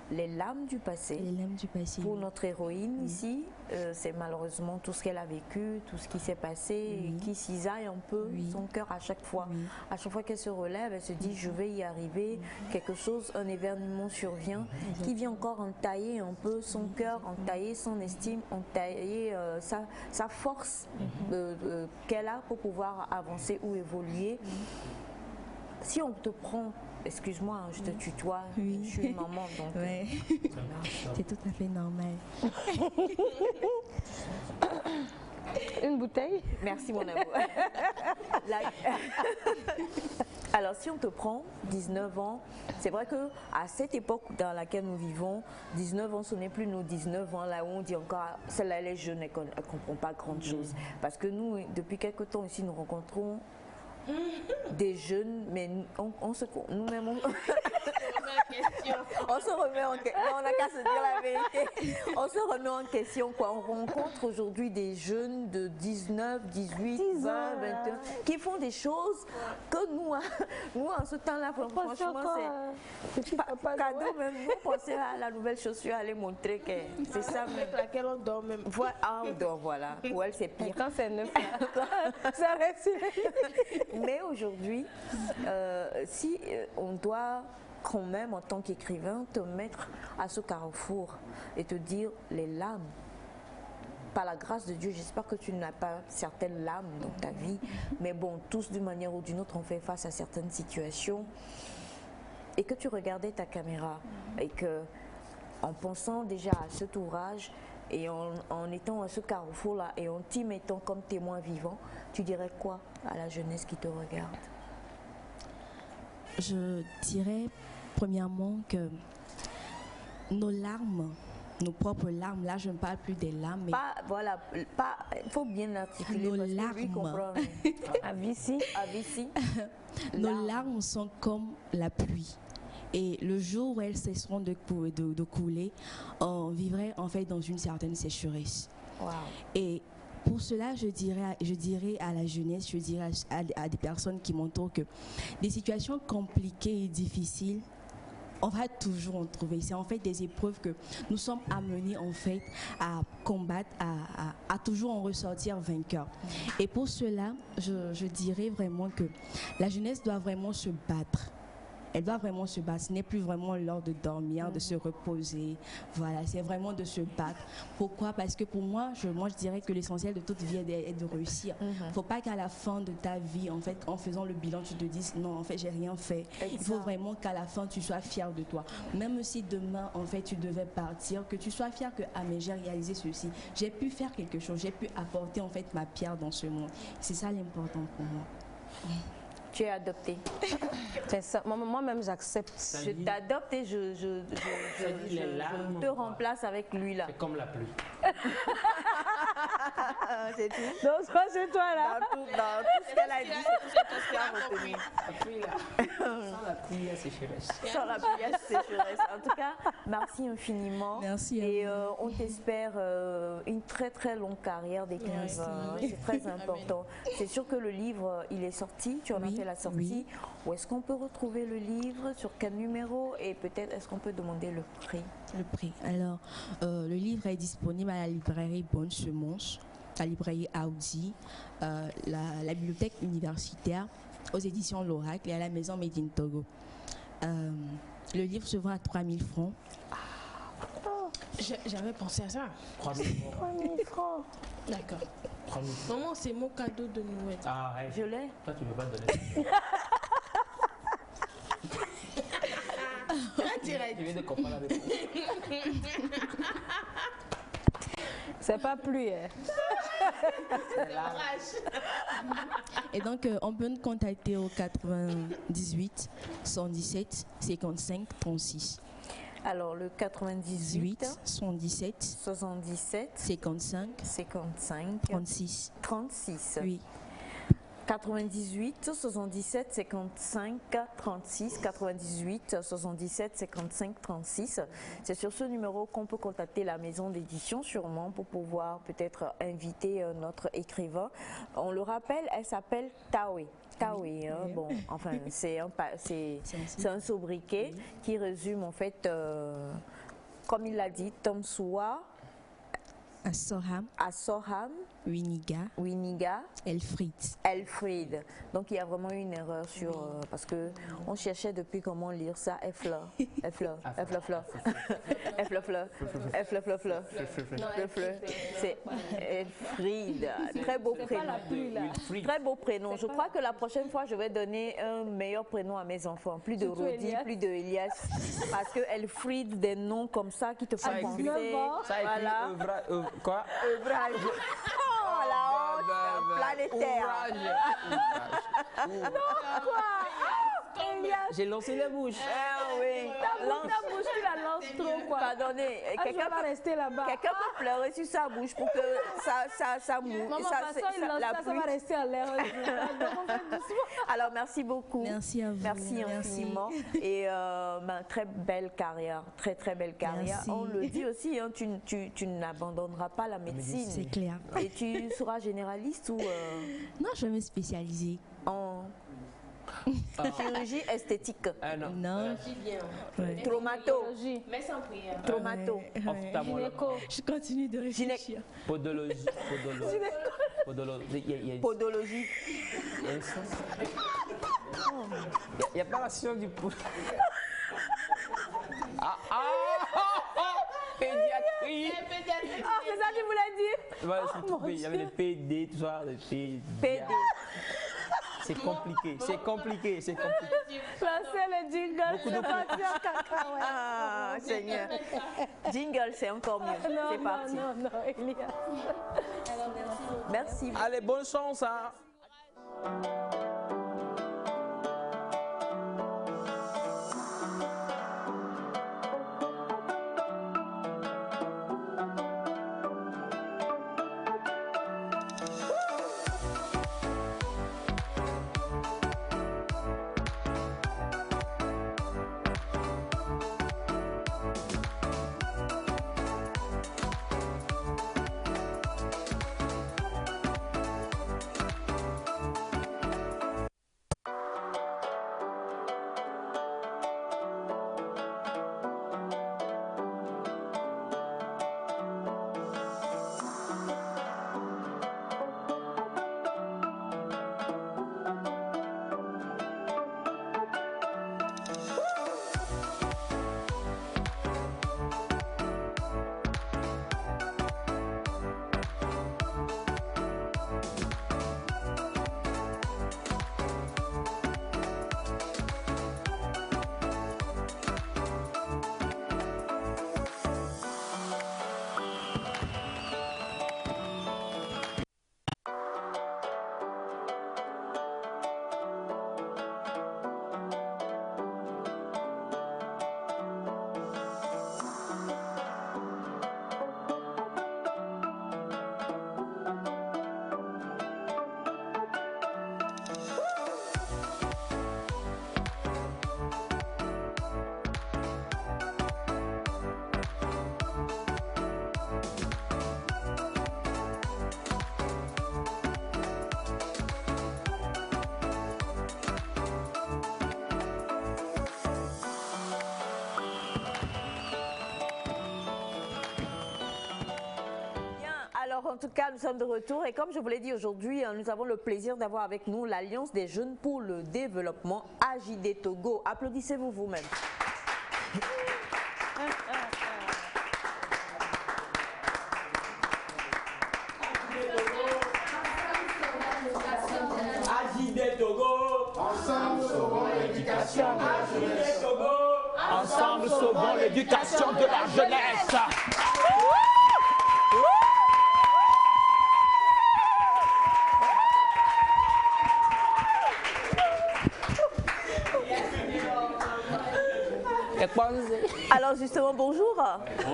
les lames du passé. Les lames du passé. Pour notre héroïne ici, c'est malheureusement tout ce qu'elle a vécu, tout ce qui s'est passé, et qui cisaille un peu son cœur à chaque fois. À chaque fois qu'elle se relève, elle se dit je vais y arriver, quelque chose, un événement survient, qui vient encore entailler un peu son cœur, entailler son estime, entailler sa force qu'elle a pour pouvoir avancer ou évoluer. Si on te prend, excuse-moi, je te tutoie, je suis une maman, donc... C'est tout à fait normal. Une bouteille? Merci mon amour. Alors si on te prend 19 ans, c'est vrai que à cette époque dans laquelle nous vivons, 19 ans ce n'est plus nos 19 ans là où on dit encore celle-là elle est jeune, elle ne comprend pas grand chose. Parce que nous, depuis quelque temps ici, nous rencontrons des jeunes, mais nous-mêmes on se remet en question. On n'a qu'à se dire la vérité. On se remet en question, quoi. On rencontre aujourd'hui des jeunes de 19, 18, 20, 21 qui font des choses que nous en ce temps-là, franchement, c'est pas cadeau. Même nous, pensez à la nouvelle chaussure, à les montrer que c'est ça. Avec laquelle on dort même. On dort, voilà. Ou elle, c'est pire. Quand c'est neuf, ça reste. Mais aujourd'hui, si on doit quand même, en tant qu'écrivain, te mettre à ce carrefour et te dire les lames, par la grâce de Dieu, j'espère que tu n'as pas certaines lames dans ta vie, mais bon, tous d'une manière ou d'une autre, on fait face à certaines situations, et que tu regardais ta caméra, et que, en pensant déjà à cet ouvrage, et en étant à ce carrefour-là, et en t'y mettant comme témoin vivant, tu dirais quoi à la jeunesse qui te regarde? Je dirais premièrement que nos larmes, nos propres larmes, là je ne parle plus des larmes, mais il faut bien articuler nos parce larmes, que lui comprend. nos larmes sont comme la pluie. Et le jour où elles cesseront de couler, on vivrait en fait dans une certaine sécheresse. Wow. Et pour cela, je dirais à la jeunesse, je dirais à des personnes qui m'entourent que des situations compliquées et difficiles, on va toujours en trouver. C'est en fait des épreuves que nous sommes amenés en fait à combattre, à toujours en ressortir vainqueur. Et pour cela, je dirais vraiment que la jeunesse doit vraiment se battre. Elle doit vraiment se battre. Ce n'est plus vraiment l'heure de dormir, de se reposer. Voilà, c'est vraiment de se battre. Pourquoi? Parce que pour moi, je dirais que l'essentiel de toute vie est de réussir. Il ne faut pas qu'à la fin de ta vie, en fait, en faisant le bilan, tu te dises non, en fait, j'ai rien fait. Il faut vraiment qu'à la fin, tu sois fier de toi. Même si demain, en fait, tu devais partir, que tu sois fier que mais j'ai réalisé ceci. J'ai pu faire quelque chose. J'ai pu apporter en fait ma pierre dans ce monde. C'est ça l'important pour moi. Tu es adopté. C'est ça. Moi-même, j'accepte. Je t'adopte et je te remplace avec lui là. C'est comme la pluie. C'est tout. Donc, c'est toi là. Dans tout ce qu'elle a dit, c'est tout ce qu'elle a retenu. La pluie là. Sans la pluie, il y a sécheresse. Sans la pluie, il y a sécheresse. En tout cas, merci infiniment. Merci. Et on t'espère une très très longue carrière d'écrivain. C'est très important. C'est sûr que le livre, il est sorti. Tu en as fait la sortie. Oui. Où est-ce qu'on peut retrouver le livre? Sur quel numéro? Et peut-être est-ce qu'on peut demander le prix? Le prix. Alors, le livre est disponible à la librairie Bonne Semence, la librairie Audi, la bibliothèque universitaire, aux éditions L'Oracle et à la maison Made in Togo. Le livre se vend à 3 000 francs. J'avais pensé à ça. 3 000 francs. 3 000 francs. D'accord. 3 000 francs. Maman, c'est mon cadeau de Noël. Ah, ouais. Je l'ai. Toi, tu ne veux pas te donner. Direct. Tu viens de comprendre la réponse. C'est pas pluie. Hein. C'est là. Et donc, on peut nous contacter au 98 117 55 36. Alors, le 98 117 77 55 55 36. 36. Oui. 98 77 55 36 98 77 55 36. C'est sur ce numéro qu'on peut contacter la maison d'édition sûrement pour pouvoir peut-être inviter notre écrivain. On le rappelle, elle s'appelle Taoué. Taoué, hein, bon, enfin c'est un sobriquet qui résume en fait, comme il l'a dit, Tom Soua, Assoham, Winiga, Elfried. Donc il y a vraiment une erreur sur parce que on cherchait depuis comment lire ça. C'est Elfried. Très beau prénom. Très beau prénom. Je crois que la prochaine fois je vais donner un meilleur prénom à mes enfants. Plus de Rodi, plus de Elias, parce que Elfried, des noms comme ça qui te font penser. Voilà. Quoi? Oh la honte planétaire. J'ai lancé la bouche. Oui. Ta bouche, tu la lances trop quoi. Pardonnez, Quelqu'un va rester là-bas. Quelqu'un peut pleurer sur sa bouche pour que ça mouille. Maman, ça va rester en l'air. Alors merci beaucoup. Merci à vous. Merci infiniment. Et très belle carrière, très très belle carrière. Merci. On le dit aussi, hein, tu n'abandonneras pas la médecine. C'est clair. Et tu seras généraliste ou Non, je vais me spécialiser. En chirurgie esthétique. Non. Traumato. Mais sans prière. Traumato. Je continue de réfléchir. Podologie. Podologie. Il n'y a pas la science du pod. Pédiatrie. Ah, c'est ça que tu voulais dire? Ouais, c'est tout. Il y avait des PD, tout ça, des PD. C'est compliqué, c'est compliqué, c'est compliqué. Lancer le jingle, c'est parti en cacahuète. Ah, Seigneur. Jingle, c'est encore mieux. C'est parti. Non, Elias. Merci. Allez, bonne chance, hein. Alors, en tout cas, nous sommes de retour et comme je vous l'ai dit aujourd'hui, nous avons le plaisir d'avoir avec nous l'Alliance des jeunes pour le développement AJD Togo. Applaudissez-vous vous-même. AJD Togo, ensemble sauvons l'éducation de la jeunesse. Togo, ensemble sauvons l'éducation de la jeunesse. Alors justement, bonjour.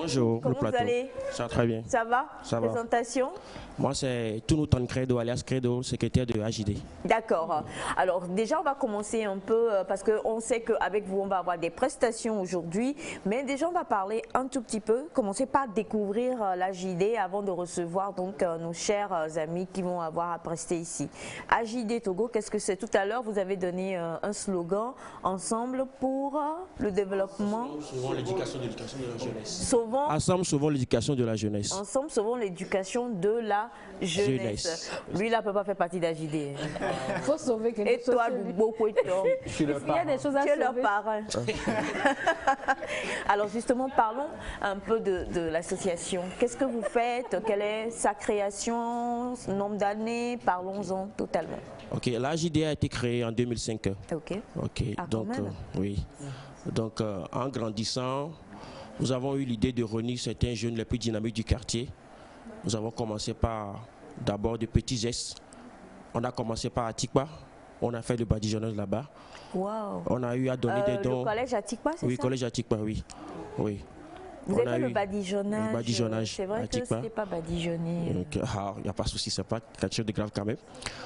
Bonjour, Comment le plateau. vous allez? Ça va très bien. Ça va? Ça va. Présentation? Moi, c'est Tounou Credo, alias Credo, secrétaire de AJD. D'accord. Alors déjà, on va commencer un peu parce qu'on sait qu'avec vous, on va avoir des prestations aujourd'hui. Mais déjà, on va parler un tout petit peu, commencer par découvrir l'AJD avant de recevoir donc nos chers amis qui vont avoir à prester ici. AJD Togo, qu'est-ce que c'est? Tout à l'heure, vous avez donné un slogan, ensemble pour le développement. Sauvons l'éducation de la jeunesse. Sauvons. Ensemble, sauvons l'éducation de la jeunesse. Ensemble, sauvons l'éducation de la jeunesse. Lui, là, ne peut pas faire partie d'AJD. Il faut sauver quelque Et chose. toi, beaucoup et toi. Je suis le Il y a des choses à Tu es leur sauver. parrain. Alors justement, parlons un peu de l'association. Qu'est-ce que vous faites? Quelle est sa création? Nombre d'années? Parlons-en totalement. Ok, l'AJD a été créée en 2005. Ok. Ok, Ah, donc quand même. oui. Donc en grandissant, nous avons eu l'idée de réunir certains jeunes les plus dynamiques du quartier. Nous avons commencé par d'abord de petits gestes. On a commencé par Atikpa. On a fait le badigeonnage là-bas. Wow. On a eu à donner des dons. Le collège Atikpa, c'est Oui, ça? collège Atikpa, oui. Oui. Vous On avez a fait le eu badigeonnage. le badigeonnage C'est vrai que Atikpa. c'était pas badigeonné. Il n'y a pas de souci, c'est pas quelque chose de grave quand même.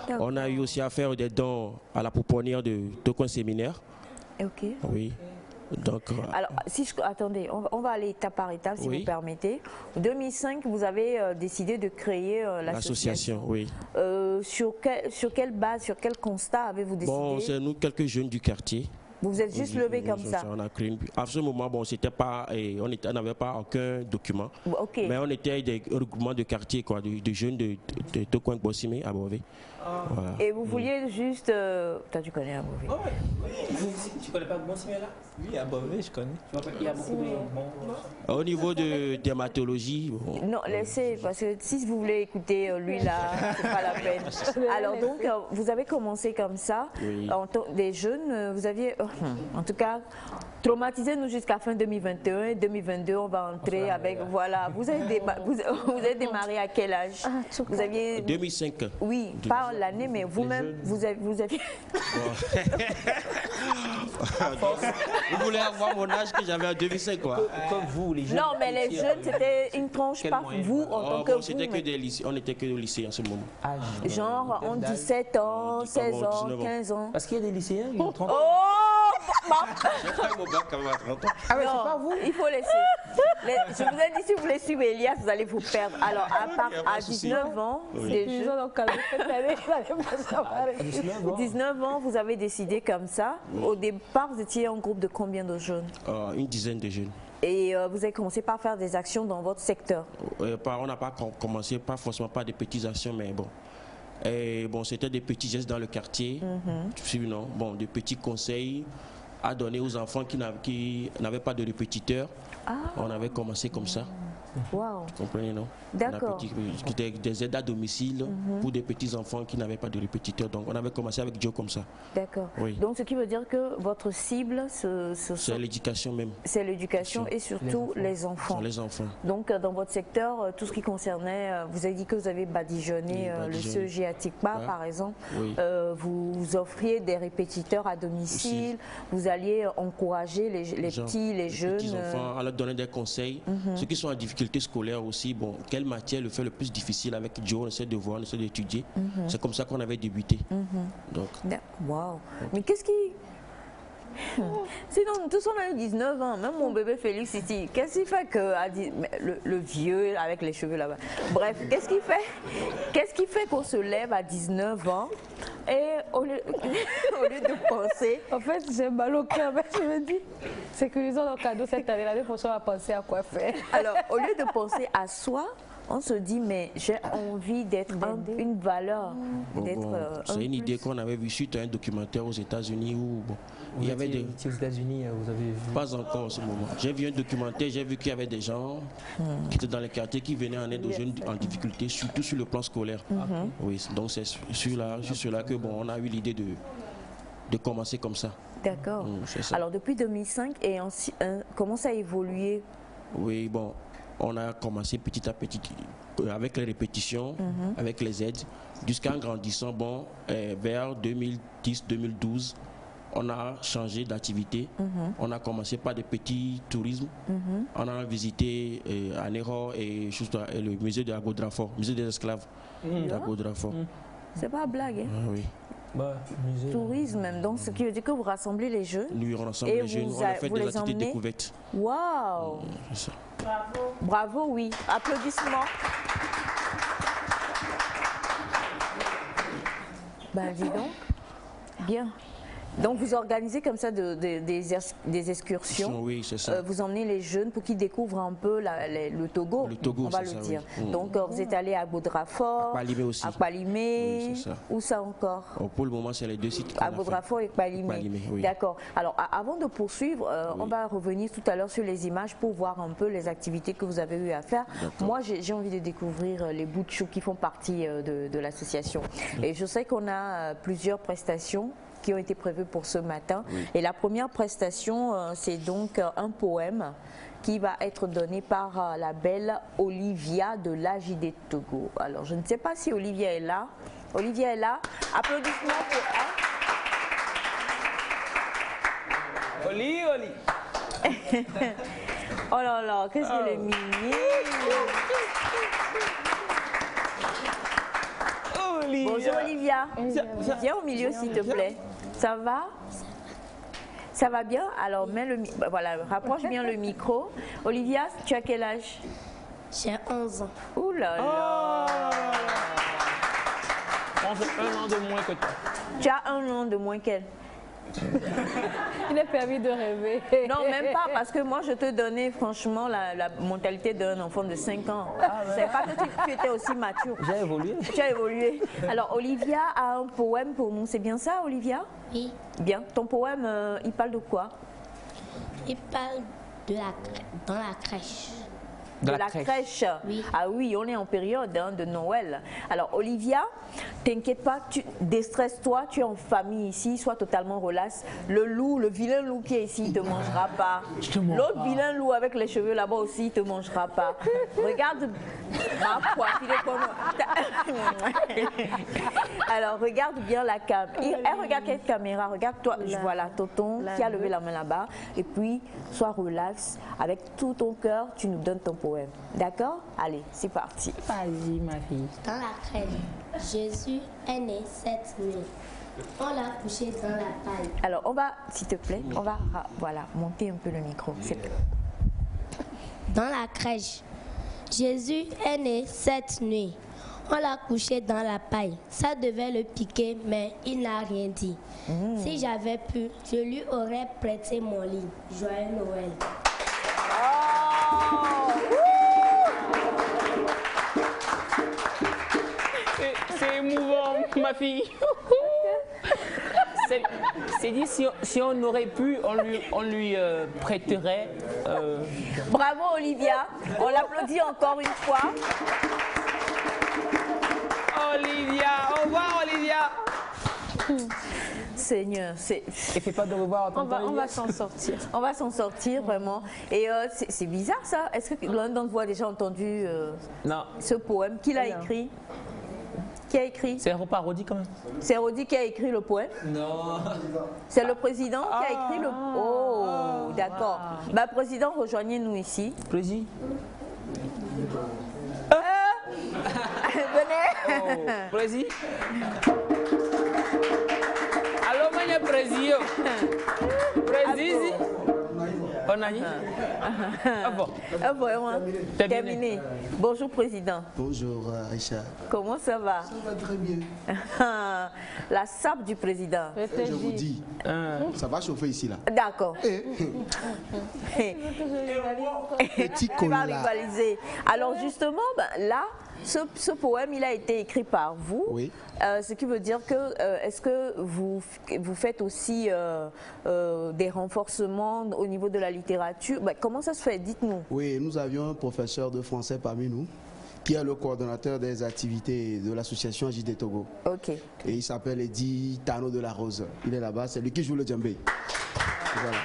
D'accord. On a eu aussi à faire des dons à la pouponnière de Tokon Séminaire. Ok. Oui. Donc, Alors, attendez, on va aller étape par étape, si Oui. vous permettez. En 2005, vous avez décidé de créer l'association. l'association, oui. Sur quelle base, sur quel constat avez-vous décidé? Bon, c'est nous quelques jeunes du quartier. Vous vous êtes juste levé comme ça? On a créé à ce moment, bon, c'était pas, on n'avait pas aucun document. Ok. Mais on était des regroupements de quartier, quoi, de jeunes de Tokon Bossime à Bové. Voilà. Et vous vouliez juste... Toi, tu connais Abové. Tu connais pas Bonsimé là? Oui, à Bové, je connais. Il y a beaucoup de... Au niveau de dermatologie, bon, Non, laissez, parce que si vous voulez écouter lui là, c'est pas la peine. Alors donc, vous avez commencé comme ça, Oui. en tant des jeunes, vous aviez, en tout cas, traumatisez-nous jusqu'à fin 2021, 2022, on va entrer avec, voilà, vous avez démarré à quel âge? Vous aviez, 2005. oui, pas l'année, mais vous-même, vous aviez, Vous voulez avoir mon âge que j'avais en 2005, quoi. Comme vous, les jeunes. non, mais les jeunes, c'était une tranche, Quel pas moyen? vous en Oh, tant bon, que vous, c'était que mais- des lycées, on était que au lycée en ce moment. genre en 17 ans, 16 ans, 19 ans. 15 ans. Parce qu'il y a des lycéens qui ont 30 ans. Oh, J'ai fait mon bac quand même à 30 ans. Ah, mais non, c'est pas vous. il faut laisser. Je vous ai dit, si vous voulez suivre Elias, vous allez vous perdre. Alors, à 19 ans, les Ils jeunes- ont donc cadeau cette année, il allait pas savoir. 19 ans, vous avez décidé comme ça. Au départ, vous étiez en groupe de combien de jeunes? Une dizaine de jeunes. Et vous avez commencé par faire des actions dans votre secteur. On n'a pas commencé, pas forcément par des petites actions, mais bon. Et bon, c'était des petits gestes dans le quartier, tu sais, non? Bon, des petits conseils à donner aux enfants qui n'avaient pas de répétiteur. On avait commencé comme ça, Waouh. vous comprenez, non? D'accord. On a des aides à domicile pour des petits enfants qui n'avaient pas de répétiteur. Donc on avait commencé avec Joe comme ça. D'accord. Oui. Donc, ce qui veut dire que votre cible, C'est l'éducation même, c'est l'éducation et surtout les enfants. sur les enfants. Donc, dans votre secteur, tout ce qui concernait, vous avez dit que vous avez badigeonné Oui, le badigeonné. CEG Atikpa, Ouais. par exemple. Oui. Vous offriez des répétiteurs à domicile. Vous alliez encourager les gens, petits, les jeunes. petits enfants, à leur donner des conseils. Ceux qui sont en difficulté scolaire aussi, bon, quelle matière le fait le plus difficile avec Joe, on essaie de voir, on essaie d'étudier. C'est comme ça qu'on avait débuté. Donc, Waouh. Mais qu'est-ce qui... Sinon, nous tous on a eu 19 ans, même mon bébé Félix ici. Qu'est-ce qui fait que mais le vieux avec les cheveux là-bas. Bref, qu'est-ce qui fait qu'on se lève à 19 ans et au lieu de penser, En fait, j'ai mal au cœur, mais je me dis, c'est que ils ont leur cadeau cette année, l'année prochaine, on va penser à quoi faire. alors au lieu de penser à soi, on se dit mais j'ai envie d'être une valeur, d'être bon, un c'est une idée plus. qu'on avait vue suite à un documentaire aux États-unis où bon, il y avait des. aux États-Unis, vous avez vu. Pas encore en ce moment. J'ai vu un documentaire, j'ai vu qu'il y avait des gens qui étaient dans les quartiers qui venaient en aide aux jeunes en difficulté, surtout sur le plan scolaire. Oui, donc c'est sur cela que bon, on a eu l'idée de commencer comme ça. D'accord. C'est ça. Alors depuis 2005 et comment ça a évolué? Oui, bon, on a commencé petit à petit avec les répétitions, avec les aides, jusqu'en grandissant, bon, vers 2010-2012, on a changé d'activité. On a commencé par des petits tourismes. On a visité à Néro et le musée de Agodrafort, musée des esclaves d'Agodrafort. C'est pas blague, hein? Oui. Tourisme même, donc ce qui veut dire que vous rassemblez les jeunes. Oui, on rassemble les jeunes, on a fait des activités de découverte. Waouh! Bravo. Bravo, oui. Applaudissements. Ben dis donc. Bien. Donc vous organisez comme ça des excursions. Oui, c'est ça. Vous emmenez les jeunes pour qu'ils découvrent un peu le Togo. Le Togo, on va le ça, dire. Oui. Donc vous êtes allé à Bodrafort, à Kpalimé aussi. À Kpalimé. Oui, c'est ça. Où ça encore? Pour le moment, c'est les deux sites. À Bodrafort et Kpalimé. Oui. D'accord. Alors avant de poursuivre, on va revenir tout à l'heure sur les images pour voir un peu les activités que vous avez eu à faire. Moi, j'ai envie de découvrir les bouts de chou qui font partie de l'association. Et je sais qu'on a plusieurs prestations qui ont été prévues pour ce matin. Oui. Et la première prestation, c'est donc un poème qui va être donné par la belle Olivia de l'AJD Togo. Alors, je ne sais pas si Olivia est là. Olivia est là. Applaudissements pour elle. Oli. Oh là là, qu'est-ce qu'elle est mignonne. Bonjour Olivia. Viens au milieu s'il te plaît. Ça va? Ça va bien? Alors voilà, rapproche bien le micro. Olivia, tu as quel âge? J'ai 11 ans. Ouh là là. On fait 1 an de moins que toi. Tu as 1 an de moins qu'elle. Il est permis de rêver. Non, même pas, parce que moi, je te donnais franchement la mentalité d'un enfant de 5 ans. C'est pas que tu étais aussi mature. J'ai évolué. Tu as évolué. Alors, Olivia a un poème pour nous. C'est bien ça, Olivia? Oui. Bien. Ton poème, il parle de quoi? Il parle dans la crèche. De la crèche. Oui. Ah oui, on est en période de Noël. Alors Olivia, t'inquiète pas, déstresse-toi, tu es en famille ici, sois totalement relax. Le vilain loup qui est ici, il ne te mangera pas. L'autre vilain loup avec les cheveux là-bas aussi, il ne te mangera pas. Regarde ma poitrine. Alors regarde bien la caméra. Elle regarde quelle caméra? Regarde-toi, voilà, Tonton qui a levé la main là-bas. Et puis, sois relax, avec tout ton cœur, tu nous donnes ton poème. D'accord? Allez, c'est parti. Vas-y, ma fille. Dans la crèche, Jésus est né cette nuit. On l'a couché dans la paille. Alors, on va, s'il te plaît, on va voilà, monter un peu le micro. Dans la crèche, Jésus est né cette nuit. On l'a couché dans la paille. Ça devait le piquer, mais il n'a rien dit. Si j'avais pu, je lui aurais prêté mon lit. Joyeux Noël. C'est émouvant, ma fille. C'est dit, si on aurait pu, on lui prêterait. Bravo Olivia, on l'applaudit encore une fois. Olivia, au revoir Olivia. Seigneur, et fais pas de revoir. On va s'en sortir. On va s'en sortir vraiment. Et c'est bizarre ça. Est-ce que l'un d'entre vous a déjà entendu ce poème? Qui l'a écrit? Qui a écrit? C'est Parodi quand même. C'est Rodi qui a écrit le poème? Non. C'est le président qui a écrit le... Oh, d'accord. Bah, président, rejoignez-nous ici. Président. Venez. Oh, président. Allô, monsieur président. Président. On a dit. Ah bon. Ah bon, terminé. Bonjour président. Bonjour Aïcha. Comment ça va? Ça va très bien. La sape du président. Je vous dis, ça va chauffer ici là. D'accord. Petit On va rivaliser. Alors justement, là, ce poème, il a été écrit par vous. Oui. Ce qui veut dire que, est-ce que vous faites aussi des renforcements au niveau de la littérature? Comment ça se fait? Dites-nous. Oui, nous avions un professeur de français parmi nous qui est le coordonnateur des activités de l'association AJD Togo. Ok. Et il s'appelle Eddy Tano de la Rose. Il est là-bas, c'est lui qui joue le djembé. Voilà.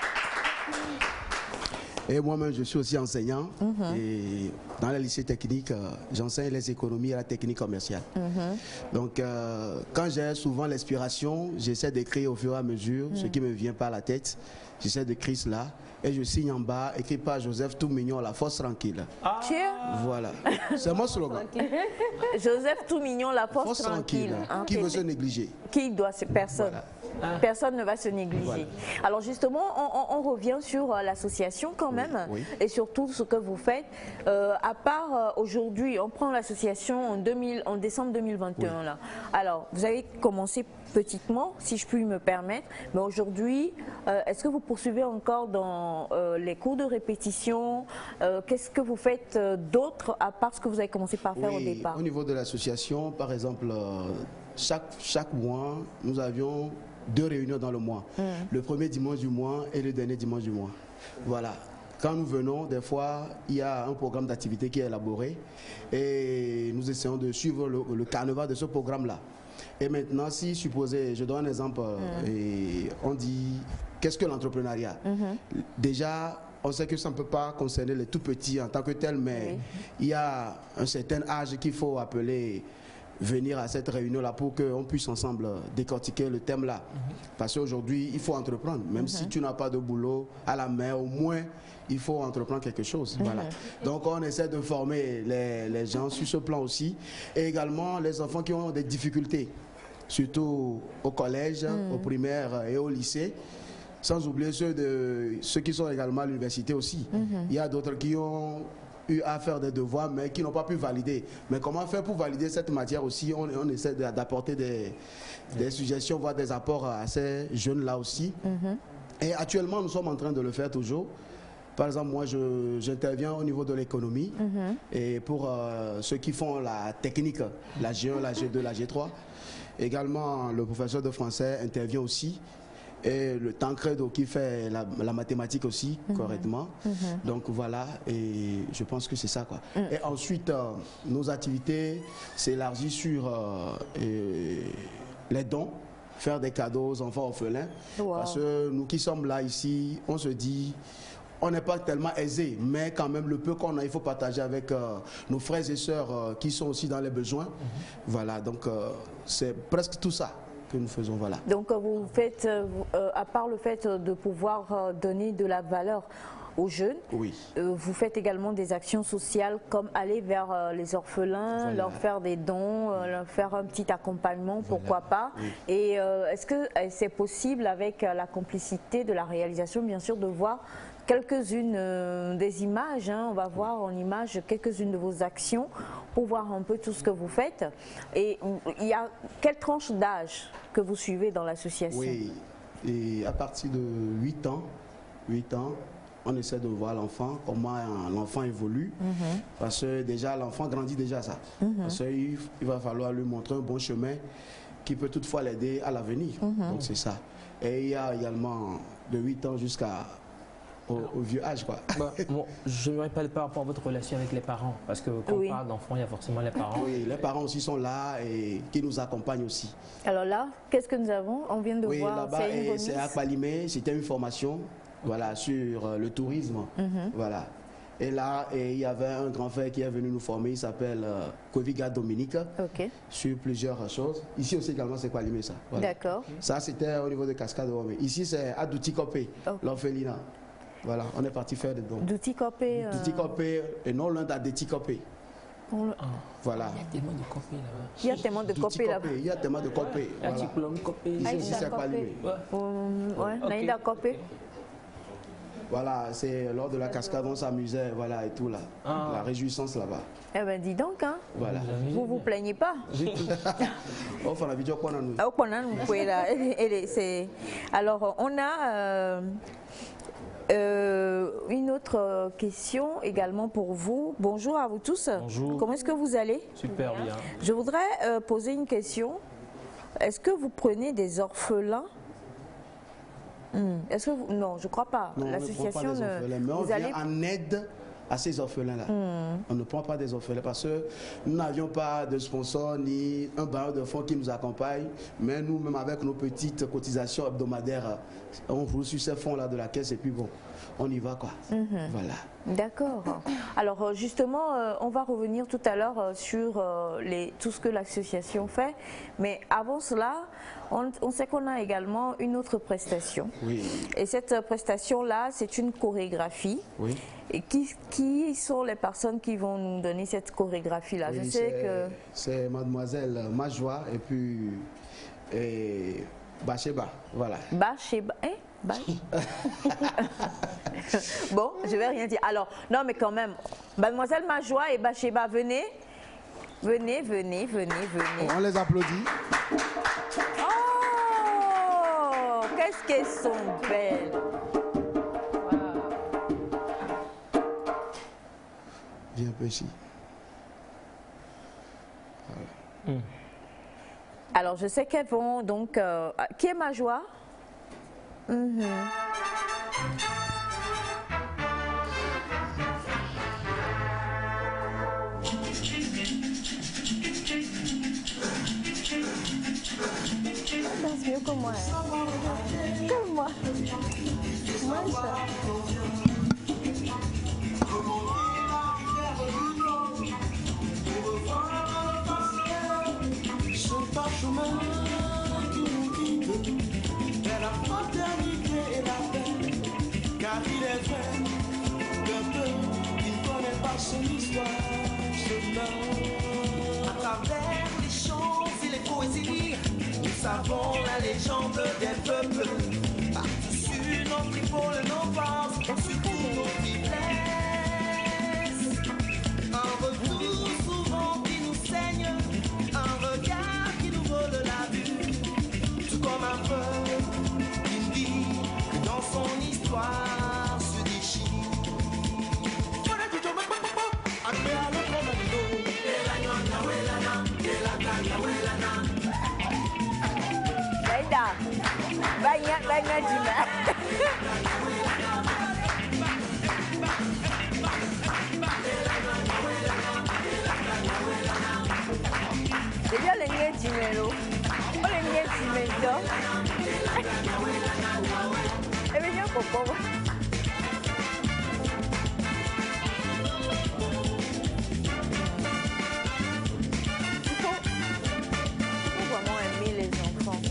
Et moi-même, je suis aussi enseignant. Et dans les lycées techniques, j'enseigne les économies et la technique commerciale. Donc, quand j'ai souvent l'inspiration, j'essaie d'écrire au fur et à mesure ce qui me vient par la tête. J'essaie d'écrire cela. Et je signe en bas, écrit par Joseph Tout Mignon, La Force Tranquille. Voilà. C'est mon slogan. Joseph Tout Mignon, La Force Tranquille. Qui veut se négliger? Qui doit se... Personne. Voilà. Personne ne va se négliger. Voilà. Alors justement, on revient sur l'association quand même, et surtout ce que vous faites. À part aujourd'hui, on prend l'association en décembre 2021. Là. Alors, vous avez commencé petitement, si je puis me permettre, mais aujourd'hui, est-ce que vous poursuivez encore dans les cours de répétition? Qu'est-ce que vous faites d'autre, à part ce que vous avez commencé par faire au départ? Au niveau de l'association, par exemple, chaque mois, nous avions 2 réunions dans le mois. Le premier dimanche du mois et le dernier dimanche du mois. Voilà. Quand nous venons, des fois, il y a un programme d'activité qui est élaboré et nous essayons de suivre le carnaval de ce programme-là. Et maintenant, si supposez, je donne un exemple, et on dit, qu'est-ce que l'entrepreneuriat? Déjà, on sait que ça ne peut pas concerner les tout petits en tant que tel, mais il y a un certain âge qu'il faut appeler venir à cette réunion-là pour qu'on puisse ensemble décortiquer le thème-là. Parce qu'aujourd'hui, il faut entreprendre. Même si tu n'as pas de boulot à la main, au moins, il faut entreprendre quelque chose. Voilà. Donc, on essaie de former les gens sur ce plan aussi. Et également, les enfants qui ont des difficultés, surtout au collège, au primaire et au lycée. Sans oublier ceux qui sont également à l'université aussi. Il y a d'autres qui ont eu à faire des devoirs mais qui n'ont pas pu valider. Mais comment faire pour valider cette matière aussi? On essaie d'apporter des suggestions, voire des apports à ces jeunes-là aussi. Et actuellement, nous sommes en train de le faire toujours. Par exemple, moi, j'interviens au niveau de l'économie. Et pour ceux qui font la technique, la G1, la G2, la G3. Également, le professeur de français intervient aussi. Et le Tancredo qui fait la mathématique aussi correctement. Donc voilà, et je pense que c'est ça quoi. Et ensuite, nos activités s'élargissent sur les dons, faire des cadeaux aux enfants orphelins. Parce que nous qui sommes là ici, on se dit, on n'est pas tellement aisés, mais quand même le peu qu'on a, il faut partager avec nos frères et sœurs qui sont aussi dans les besoins. Voilà, donc c'est presque tout ça que nous faisons, voilà. Donc vous faites, à part le fait de pouvoir donner de la valeur aux jeunes, vous faites également des actions sociales comme aller vers les orphelins, leur faire des dons, leur faire un petit accompagnement, pourquoi pas. Et est-ce que c'est possible avec la complicité de la réalisation, bien sûr, de voir quelques-unes des images, on va voir en image quelques-unes de vos actions pour voir un peu tout ce que vous faites. Et il y a quelle tranche d'âge que vous suivez dans l'association? Oui, et à partir de 8 ans, on essaie de voir l'enfant, comment l'enfant évolue, parce que déjà l'enfant grandit déjà ça. Parce qu'il va falloir lui montrer un bon chemin qui peut toutefois l'aider à l'avenir. Donc c'est ça. Et il y a également de 8 ans jusqu'à au vieux âge quoi. Bon, je n'aimerais pas par rapport à votre relation avec les parents, parce que quand on parle d'enfants, il y a forcément les parents. Oui, les parents aussi sont là et qui nous accompagnent aussi. Alors là, qu'est-ce que nous avons? On vient de voir. Là-bas, c'est à Palimé, c'était une formation voilà, sur le tourisme. Voilà. Et là, il y avait un grand frère qui est venu nous former, il s'appelle Koviga Dominique, sur plusieurs choses. Ici aussi également, c'est Palimé ça. Voilà. D'accord. Ça, c'était au niveau de Cascade de Romé. Ici, c'est à Doutikopé, l'orphelinat. Voilà, on est parti faire des dons. Doutikopé. Doutikopé et non loin d'Adetikopé. Voilà. Il y a tellement de copés là-bas. Il y a tellement de copés là-bas. Il y a tellement de copés. Voilà. Ici, c'est Palimé. Naïda Copé. Voilà, c'est lors de la cascade, on s'amusait, voilà, et tout là. La réjouissance là-bas. Eh ben dis donc, hein. Voilà. Vous vous plaignez pas. On fait la vidéo qu'on a nous. Alors, on a une autre question également pour vous. Bonjour à vous tous. Bonjour. Comment est-ce que vous allez? Super bien. Je voudrais poser une question. Est-ce que vous prenez des orphelins? Est-ce que vous... Non, je ne crois pas. L'association ne... Mais on vient en aide à ces orphelins-là. On ne prend pas des orphelins parce que nous n'avions pas de sponsor ni un bailleur de fonds qui nous accompagne, mais nous-mêmes avec nos petites cotisations hebdomadaires, on roule sur ces fonds-là de la caisse et puis bon, on y va quoi. Voilà. D'accord. Alors justement, on va revenir tout à l'heure sur tout ce que l'association fait, mais avant cela, on sait qu'on a également une autre prestation. Oui. Et cette prestation-là, c'est une chorégraphie. Oui. Et qui sont les personnes qui vont nous donner cette chorégraphie-là? Oui, je sais que... c'est mademoiselle Majoie et puis Bacheba, voilà. Bacheba, hein? Bon, je vais rien dire. Alors, non mais quand même, mademoiselle Majoie et Bacheba, venez. Venez, venez, venez, venez. On les applaudit. Oh, qu'est-ce qu'elles sont belles. Viens un peu ici. Voilà. Alors, je sais qu'elles vont donc... qui est Majoie? Danse mieux que moi. Comme moi. Moi, ça. Ce parchemin qui nous guide vers la fraternité et la paix, car il est vrai qu'un peu il ne connaît pas son histoire, ce nom. À travers les chants et les poésies, nous savons la légende des peuples, par-dessus notre épaule, nos forces, sur tous nos faiblesses. Un retour souvent qui nous saigne, un regard qui nous vole la vue, tout comme un feu qui nous dit que dans son histoire se déchire. Baida, banyak Jima. C'est bien le niais Jimelo. Oh le niais Jimelo. Eh bien, viens Coco. Il faut vraiment aimer les enfants.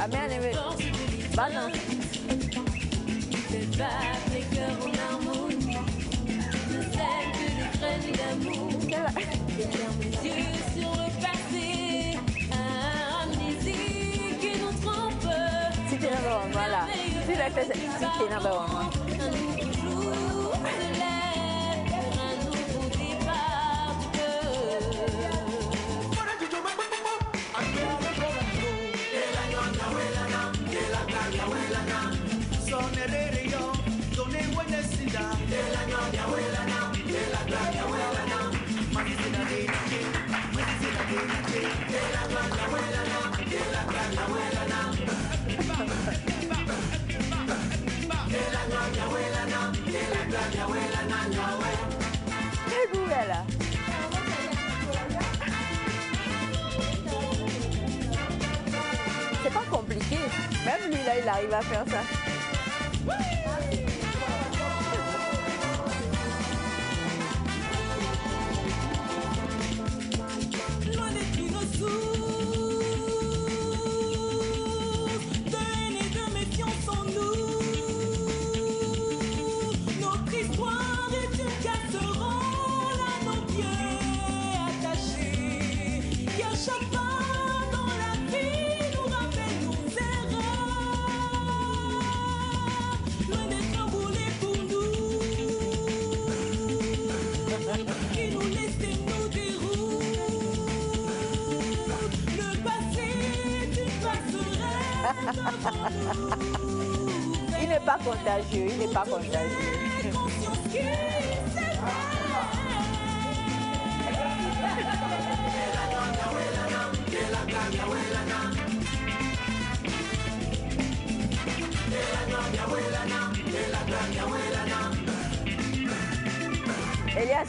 Ah merde, bah non. Fais battre les cœurs en harmonie, ne sème que des graines d'amour. Ferme les yeux sur le passé, amnésie qui nous trompe. Si tu n'as pas, voilà. Si tu l'as fait, si tu n'as pas, Un nouveau jour se lève pour un nouveau départ du cœur. quel goût elle a. C'est pas compliqué. Même lui là, il arrive à faire ça. Loin des cris nos sourds, de haine et de méfiance en nous. Notre histoire est une casserole à nos pieds attachés, qui à chaque pas dans la vie nous rappelle nos erreurs. Loin d'être un boulet pour nous, qui nous laisse nous déroute. Le passé, tu passerais devant nous. Il n'est pas contagieux, il n'est pas contagieux. Conscience qui s'éveille. Elias.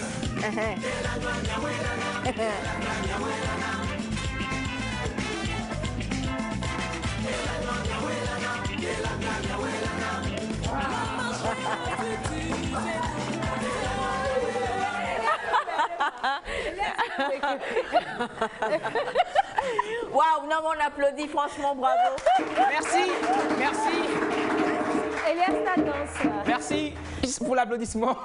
Waouh, non, on applaudit, franchement, bravo. Merci, merci. Elias, ta danse. Merci pour l'applaudissement.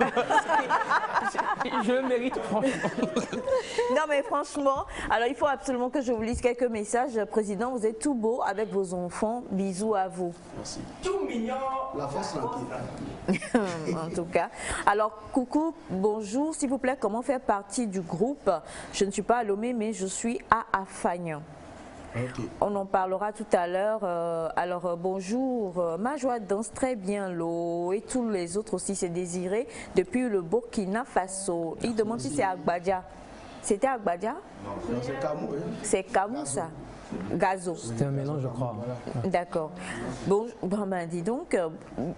Je le mérite, franchement. Non, mais franchement, alors il faut absolument que je vous lise quelques messages. Président, vous êtes tout beau avec vos enfants. Bisous à vous. Merci. Tout mignon. La force tranquille. En tout cas. Alors, coucou, bonjour. S'il vous plaît, comment faire partie du groupe? Je ne suis pas à Lomé, mais je suis à Afagnan. Okay. On en parlera tout à l'heure. Bonjour. Ma joie danse très bien l'eau et tous les autres aussi. C'est Désiré depuis le Burkina Faso. Il demande si c'est Agbadja. C'était Agbadja? Non, c'est Kamou. C'est Kamou, ça? Gazo. C'était un mélange, je crois. D'accord. Bon, dis donc,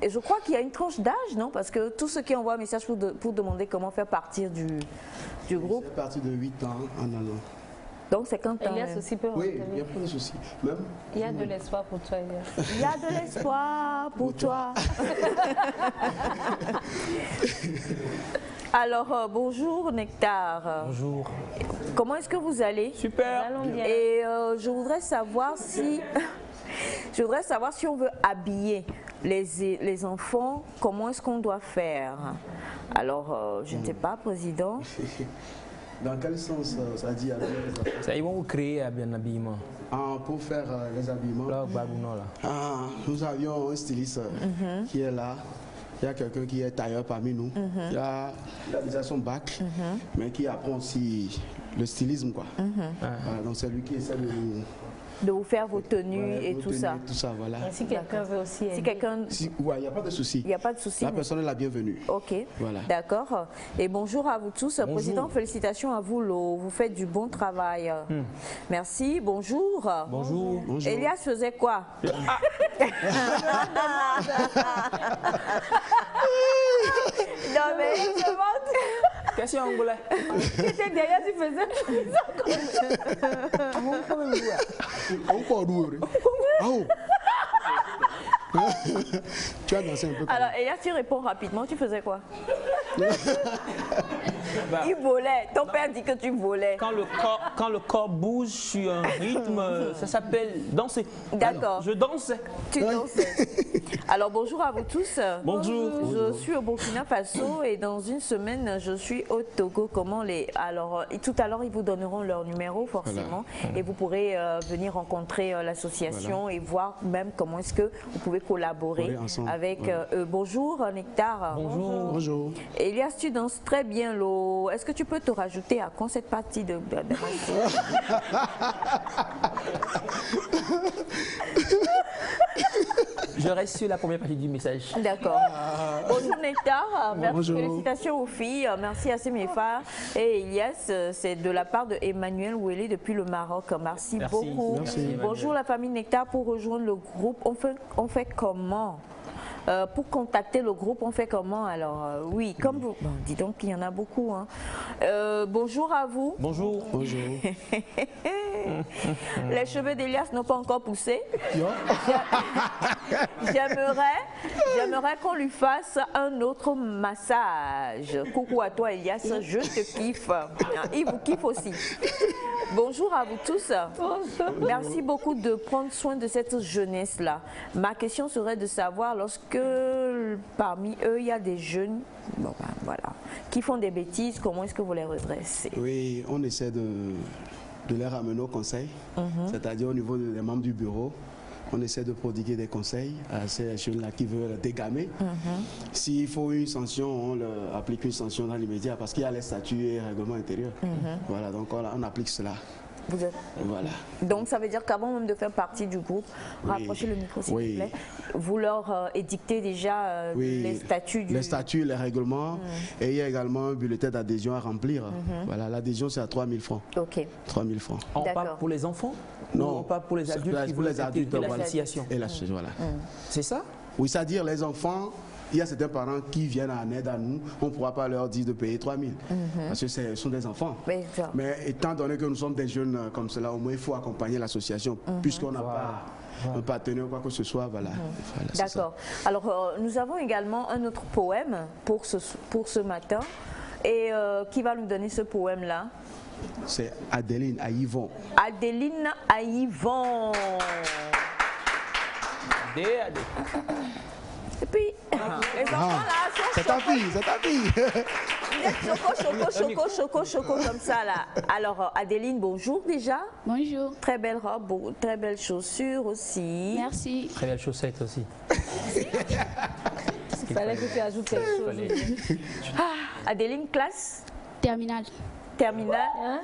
je crois qu'il y a une tranche d'âge, non? Parce que tous ceux qui envoient un message pour demander comment faire partir du groupe. C'est parti de 8 ans en allant. Donc c'est quand Elias aussi peut Oui, rentrer. il n'y a pas de souci. Même. Il y a de l'espoir pour toi, Elias. Il y a de l'espoir pour toi. Alors, bonjour Nectar. Bonjour. Comment est-ce que vous allez? Super. Allons bien. Et je voudrais savoir si... Je voudrais savoir si on veut habiller les enfants, comment est-ce qu'on doit faire? Alors, je ne sais pas, Président. Dans quel sens ça dit habiller les enfants? Ça, ils vont vous créer un habillement. Pour faire les habillements. Là, Bagouna, là. Nous avions un styliste qui est là. Il y a quelqu'un qui est tailleur parmi nous. Il a déjà son bac, mais qui apprend aussi le stylisme, quoi. Voilà, donc c'est lui qui essaie de vous faire vos tenues et vos tout tenues ça. Et tout ça, voilà. Et si quelqu'un veut aussi aider. Si quelqu'un... Ouais, il n'y a pas de souci. Il n'y a pas de souci. La personne est la bienvenue. Ok, Voilà. D'accord. Et bonjour à vous tous. Bonjour. Président, félicitations à vous, vous faites du bon travail. Merci, bonjour. Bonjour. Bonjour. Elias faisait quoi? Non mais je demande. Question angolais. Tu étais derrière, tu faisais. Encore doué. Tu as dansé un peu. Alors Elias, tu réponds rapidement, tu faisais quoi? Bah, Il volait. Ton père dit que tu volais. quand le corps bouge sur un rythme, ça s'appelle danser. D'accord. Je danse. Tu dansais. Alors bonjour à vous tous. Bonjour. Je suis au Burkina Faso et dans une semaine je suis au Togo. Alors tout à l'heure ils vous donneront leur numéro forcément et vous pourrez venir rencontrer l'association et voir même comment est-ce que vous pouvez collaborer avec eux. Bonjour Nectar. Bonjour. Bonjour. Elias, tu danses très bien l'eau. Est-ce que tu peux te rajouter à quand cette partie de Je reste sur la première partie du message. D'accord. Bonjour Nectar, merci, Bonjour. félicitations aux filles, merci à Semefa et Elias, c'est de la part de Emmanuel Ouelé depuis le Maroc. Merci beaucoup. Merci. Bonjour la famille Nectar, pour rejoindre le groupe, on fait comment? Pour contacter le groupe, on fait comment? Alors, oui, comme vous... Bon, dis donc, il y en a beaucoup. Hein. Bonjour à vous. Bonjour. Bonjour. Les cheveux d'Elias n'ont pas encore poussé. J'aimerais qu'on lui fasse un autre massage. Coucou à toi, Elias, je te kiffe. Il vous kiffe aussi. Bonjour à vous tous. Merci beaucoup de prendre soin de cette jeunesse-là. Ma question serait de savoir, lorsque parmi eux, il y a des jeunes qui font des bêtises, comment est-ce que vous les redressez? Oui, on essaie de les ramener au conseil, c'est-à-dire au niveau des membres du bureau. On essaie de prodiguer des conseils à ces jeunes-là qui veulent dégamer. S'il faut une sanction, on leur applique une sanction dans l'immédiat parce qu'il y a les statuts et règlements intérieurs. Voilà, donc on applique cela. Voilà. Donc ça veut dire qu'avant même de faire partie du groupe, rapprochez le micro s'il vous plaît, vous leur édictez déjà les statuts les statuts, les règlements, et il y a également un bulletin d'adhésion à remplir. Voilà, l'adhésion c'est à 3 000 francs. Ok. 3 000 francs. On parle pour les enfants? Non, on parle pour les adultes qui pour veulent les adultes, l'association. Et la voilà. C'est ça? Oui, c'est-à-dire les enfants il y a certains parents qui viennent en aide à nous, on ne pourra pas leur dire de payer 3 000 parce que ce sont des enfants. Mais étant donné que nous sommes des jeunes comme cela, au moins il faut accompagner l'association puisqu'on n'a pas un partenaire ou quoi que ce soit. Voilà. Voilà, d'accord. Alors nous avons également un autre poème pour ce matin. Et qui va nous donner ce poème-là? C'est Adeline à Yvon. Adeline à Yvon. Et puis, les enfants là sont... C'est ta fille, c'est ta fille. Choco, comme ça là. Alors Adeline, bonjour déjà. Bonjour. Très belle robe, très belles chaussures aussi. Merci. Très belles chaussettes aussi. Il fallait que tu ajoutes quelque chose. Adeline, classe? Terminale. Terminale? Hein?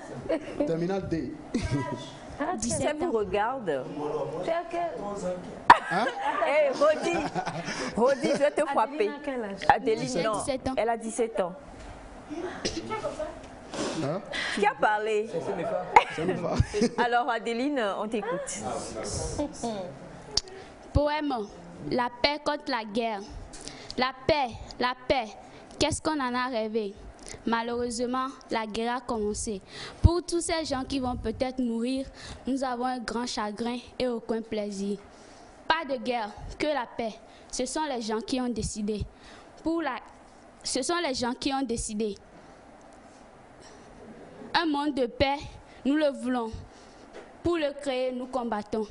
Terminale D. 17 vous regarde. Tu as quel... Hein? Hey, Rodi, je vais te frapper. Adeline, non. 17 ans. Elle a 17 ans. Hein? Qui a parlé? C'est une femme. Alors Adeline, on t'écoute. Poème. La paix contre la guerre. La paix, qu'est-ce qu'on en a rêvé? Malheureusement, la guerre a commencé. Pour tous ces gens qui vont peut-être mourir, nous avons un grand chagrin et aucun plaisir. Pas de guerre, que la paix. Ce sont les gens qui ont décidé. Ce sont les gens qui ont décidé. Un monde de paix, nous le voulons. Pour le créer, nous combattons.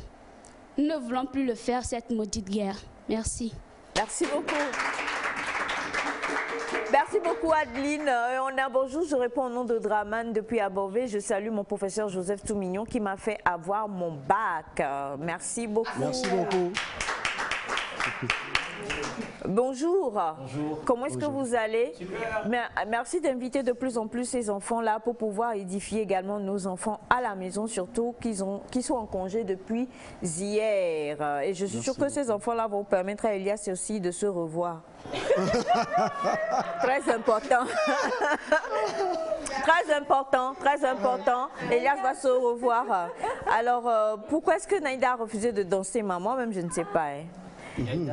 Nous ne voulons plus le faire, cette maudite guerre. Merci. Merci beaucoup. Merci beaucoup Adeline. On a bonjour, je réponds au nom de Draman depuis Abové. Je salue mon professeur Joseph Toumignon qui m'a fait avoir mon bac. Merci beaucoup. Merci beaucoup. Bonjour. Bonjour. Comment est-ce que vous allez? Super. Merci d'inviter de plus en plus ces enfants-là pour pouvoir édifier également nos enfants à la maison, surtout qui sont en congé depuis hier. Et je suis sûre que ces enfants-là vont permettre à Elias aussi de se revoir. Très important. Très important. Elias va se revoir. Alors, pourquoi est-ce que Naïda a refusé de danser, maman? Même je ne sais pas. Hein. Je ne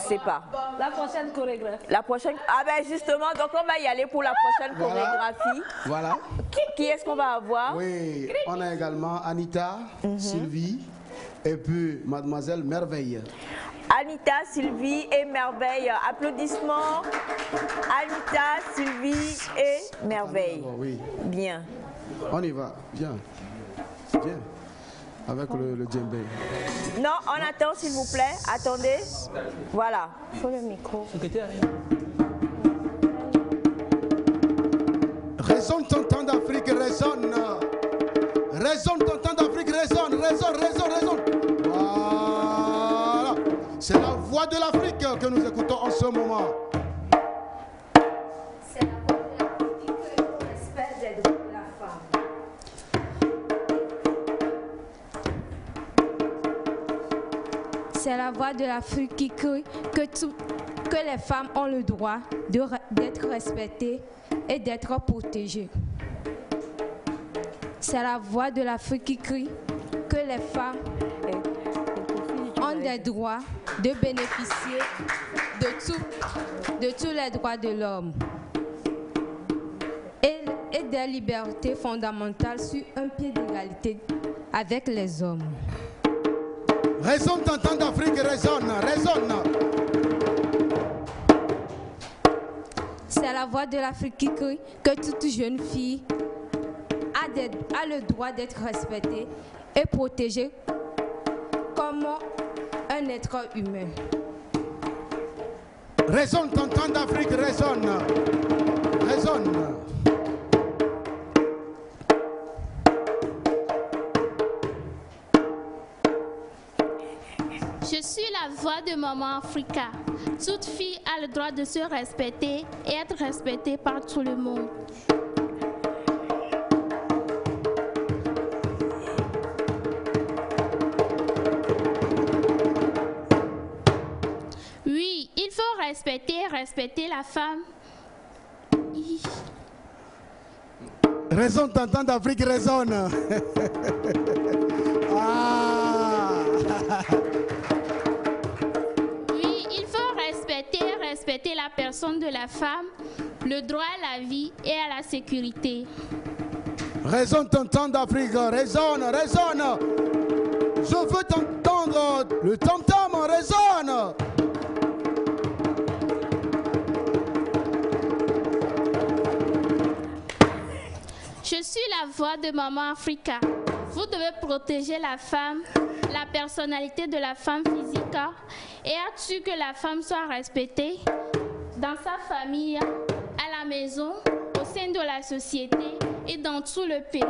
sais pas. La prochaine chorégraphie. La prochaine. Ah ben justement, donc on va y aller pour la prochaine chorégraphie. Voilà. Qui est-ce qu'on va avoir? Oui, on a également Anita, Sylvie et puis Mademoiselle Merveille. Anita, Sylvie et Merveille. Applaudissements. Anita, Sylvie et Merveille. Oui. Bien. On y va. Viens. Viens. Avec le djembé. Non, on attend s'il vous plaît. Attendez. Voilà. Il faut le micro. Résonne ton temps d'Afrique, résonne. Résonne ton temps d'Afrique, résonne. Voilà. C'est la voix de l'Afrique que nous écoutons en ce moment. C'est la voix de l'Afrique qui respecte les droits de la femme. C'est la voix de l'Afrique qui crie que les femmes ont le droit d'être respectées et d'être protégées. C'est la voix de l'Afrique qui crie que les femmes ont des droits de bénéficier de tous les droits de l'homme et des libertés fondamentales sur un pied d'égalité avec les hommes. Résonne ton temps d'Afrique, résonne. C'est la voix de l'Afrique qui crie que toute jeune fille a le droit d'être respectée et protégée comme un être humain. Résonne ton temps d'Afrique, résonne. Je suis la voix de Maman Africa. Toute fille a le droit de se respecter et être respectée par tout le monde. Oui, il faut respecter la femme. Résonne ton temps d'Afrique, résonne. Oui, il faut respecter la personne de la femme, le droit à la vie et à la sécurité. Résonne ton temps d'Afrique, résonne, résonne. Je veux t'entendre, le tam-tam résonne. Je suis la voix de Maman Africa. Vous devez protéger la femme, la personnalité de la femme physique et assurer que la femme soit respectée dans sa famille, à la maison, au sein de la société et dans tout le pays.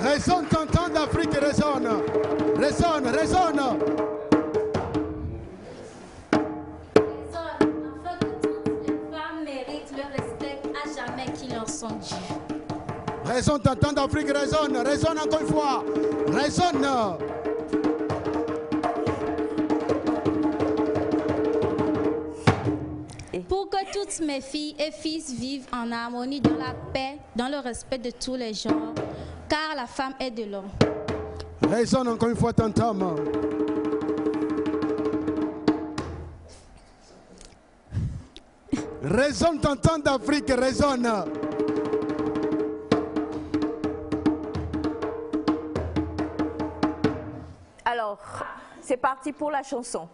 Résonne ton temps d'Afrique, résonne. Résonne, résonne. Afin que toutes les femmes méritent le respect à jamais qui leur sont dus. Résonne ton temps d'Afrique, résonne. Résonne encore une fois. Résonne. Pour que toutes mes filles et fils vivent en harmonie, dans la paix, dans le respect de tous les genres, car la femme est de l'homme. Résonne encore une fois ton tam. Résonne ton temps d'Afrique, résonne. Alors, c'est parti pour la chanson.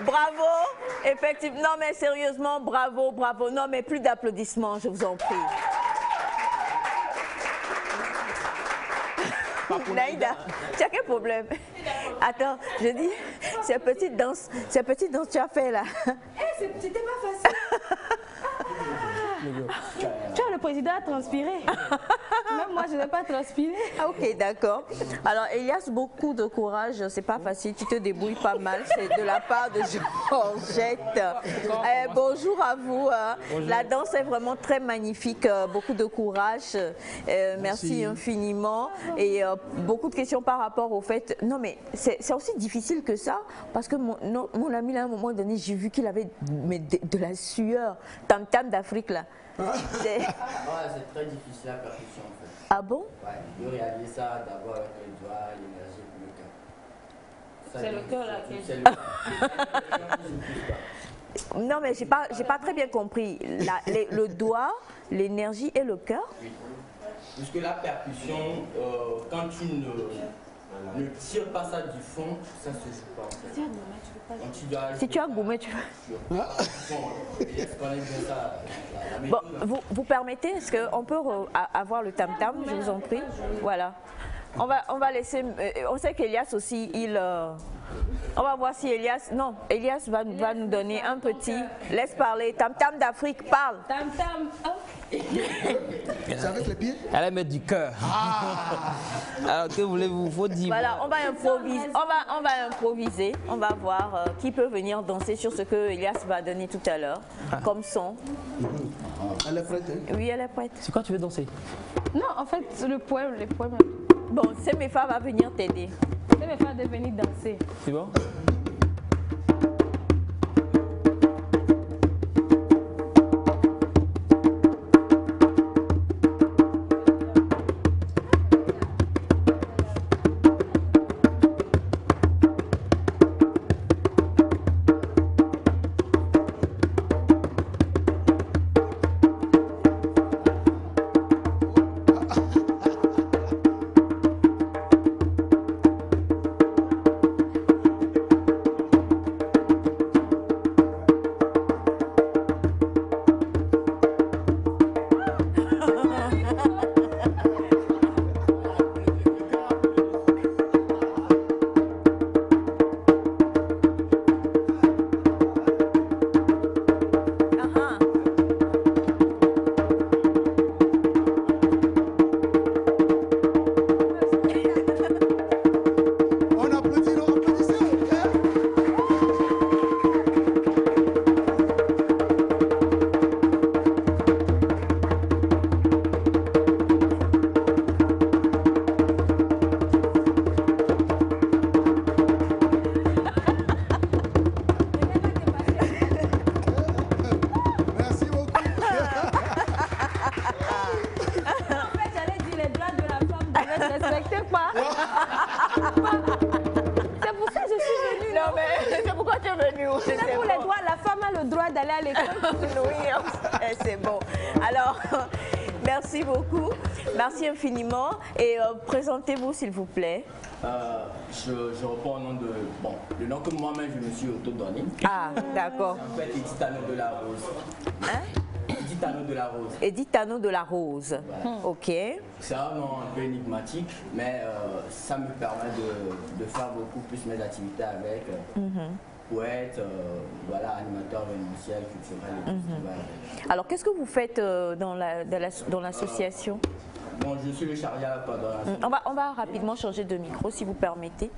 Bravo, effectivement. Non, mais sérieusement, bravo, bravo. Non, mais plus d'applaudissements, je vous en prie. Naïda, tu as quel problème? Attends, je dis, ces petites danses que tu as fait là. C'était pas facile. Tu vois, le président a transpiré. Même moi, je n'ai pas transpiré. Ah, ok, d'accord. Alors, Elias, beaucoup de courage. C'est pas facile. Tu te débrouilles pas mal. C'est de la part de Georgette. Bonjour à vous. Bonjour. La danse est vraiment très magnifique. Beaucoup de courage. Merci infiniment. Et beaucoup de questions par rapport au fait. Non, mais c'est aussi difficile que ça. Parce que mon ami, là, à un moment donné, j'ai vu qu'il avait de la sueur. Tam-tam d'Afrique, là. C'est très difficile la percussion en fait. Ah bon? Ouais, de réaliser ça d'abord avec les doigts, l'énergie et le cœur. C'est le cœur là. Non, mais j'ai pas très bien compris. Le doigt, l'énergie et le cœur? Oui. Puisque la percussion, quand tu ne tires pas ça du fond, ça se joue pas en fait. Si tu as gommé, tu veux. Bon, vous permettez, est-ce qu'on peut avoir le tam-tam, je vous en prie? Voilà. On va laisser, on sait qu'Elias aussi, on va voir si Elias, non, Elias va nous donner un petit, laisse parler, tam-tam d'Afrique, parle. Tam-tam, C'est avec les pieds? Elle aime mettre du cœur. Alors que voulez-vous, faut dire. Voilà, on va improviser, on va voir qui peut venir danser sur ce que Elias va donner tout à l'heure, comme son. Elle est prête, hein? Oui, elle est prête. C'est quoi tu veux danser? Non, en fait, les poèmes. Bon, Semefa va venir t'aider. Semefa va venir danser. C'est bon? C'est bon. Alors, merci beaucoup. Merci infiniment. Et présentez-vous, s'il vous plaît. Je reprends au nom de... Bon, le nom que moi-même, je me suis auto-donné. Ah, d'accord. C'est en fait Editano de la Rose. Hein? Editano de la Rose. Editano de la Rose. Voilà. Ok. C'est un nom un peu énigmatique, mais ça me permet de faire beaucoup plus mes activités avec. Poète, voilà, animateur événementiel, culturel. Alors, qu'est-ce que vous faites dans l'association? Bon, je suis le chargé à la coordination. On va rapidement changer de micro, si vous permettez.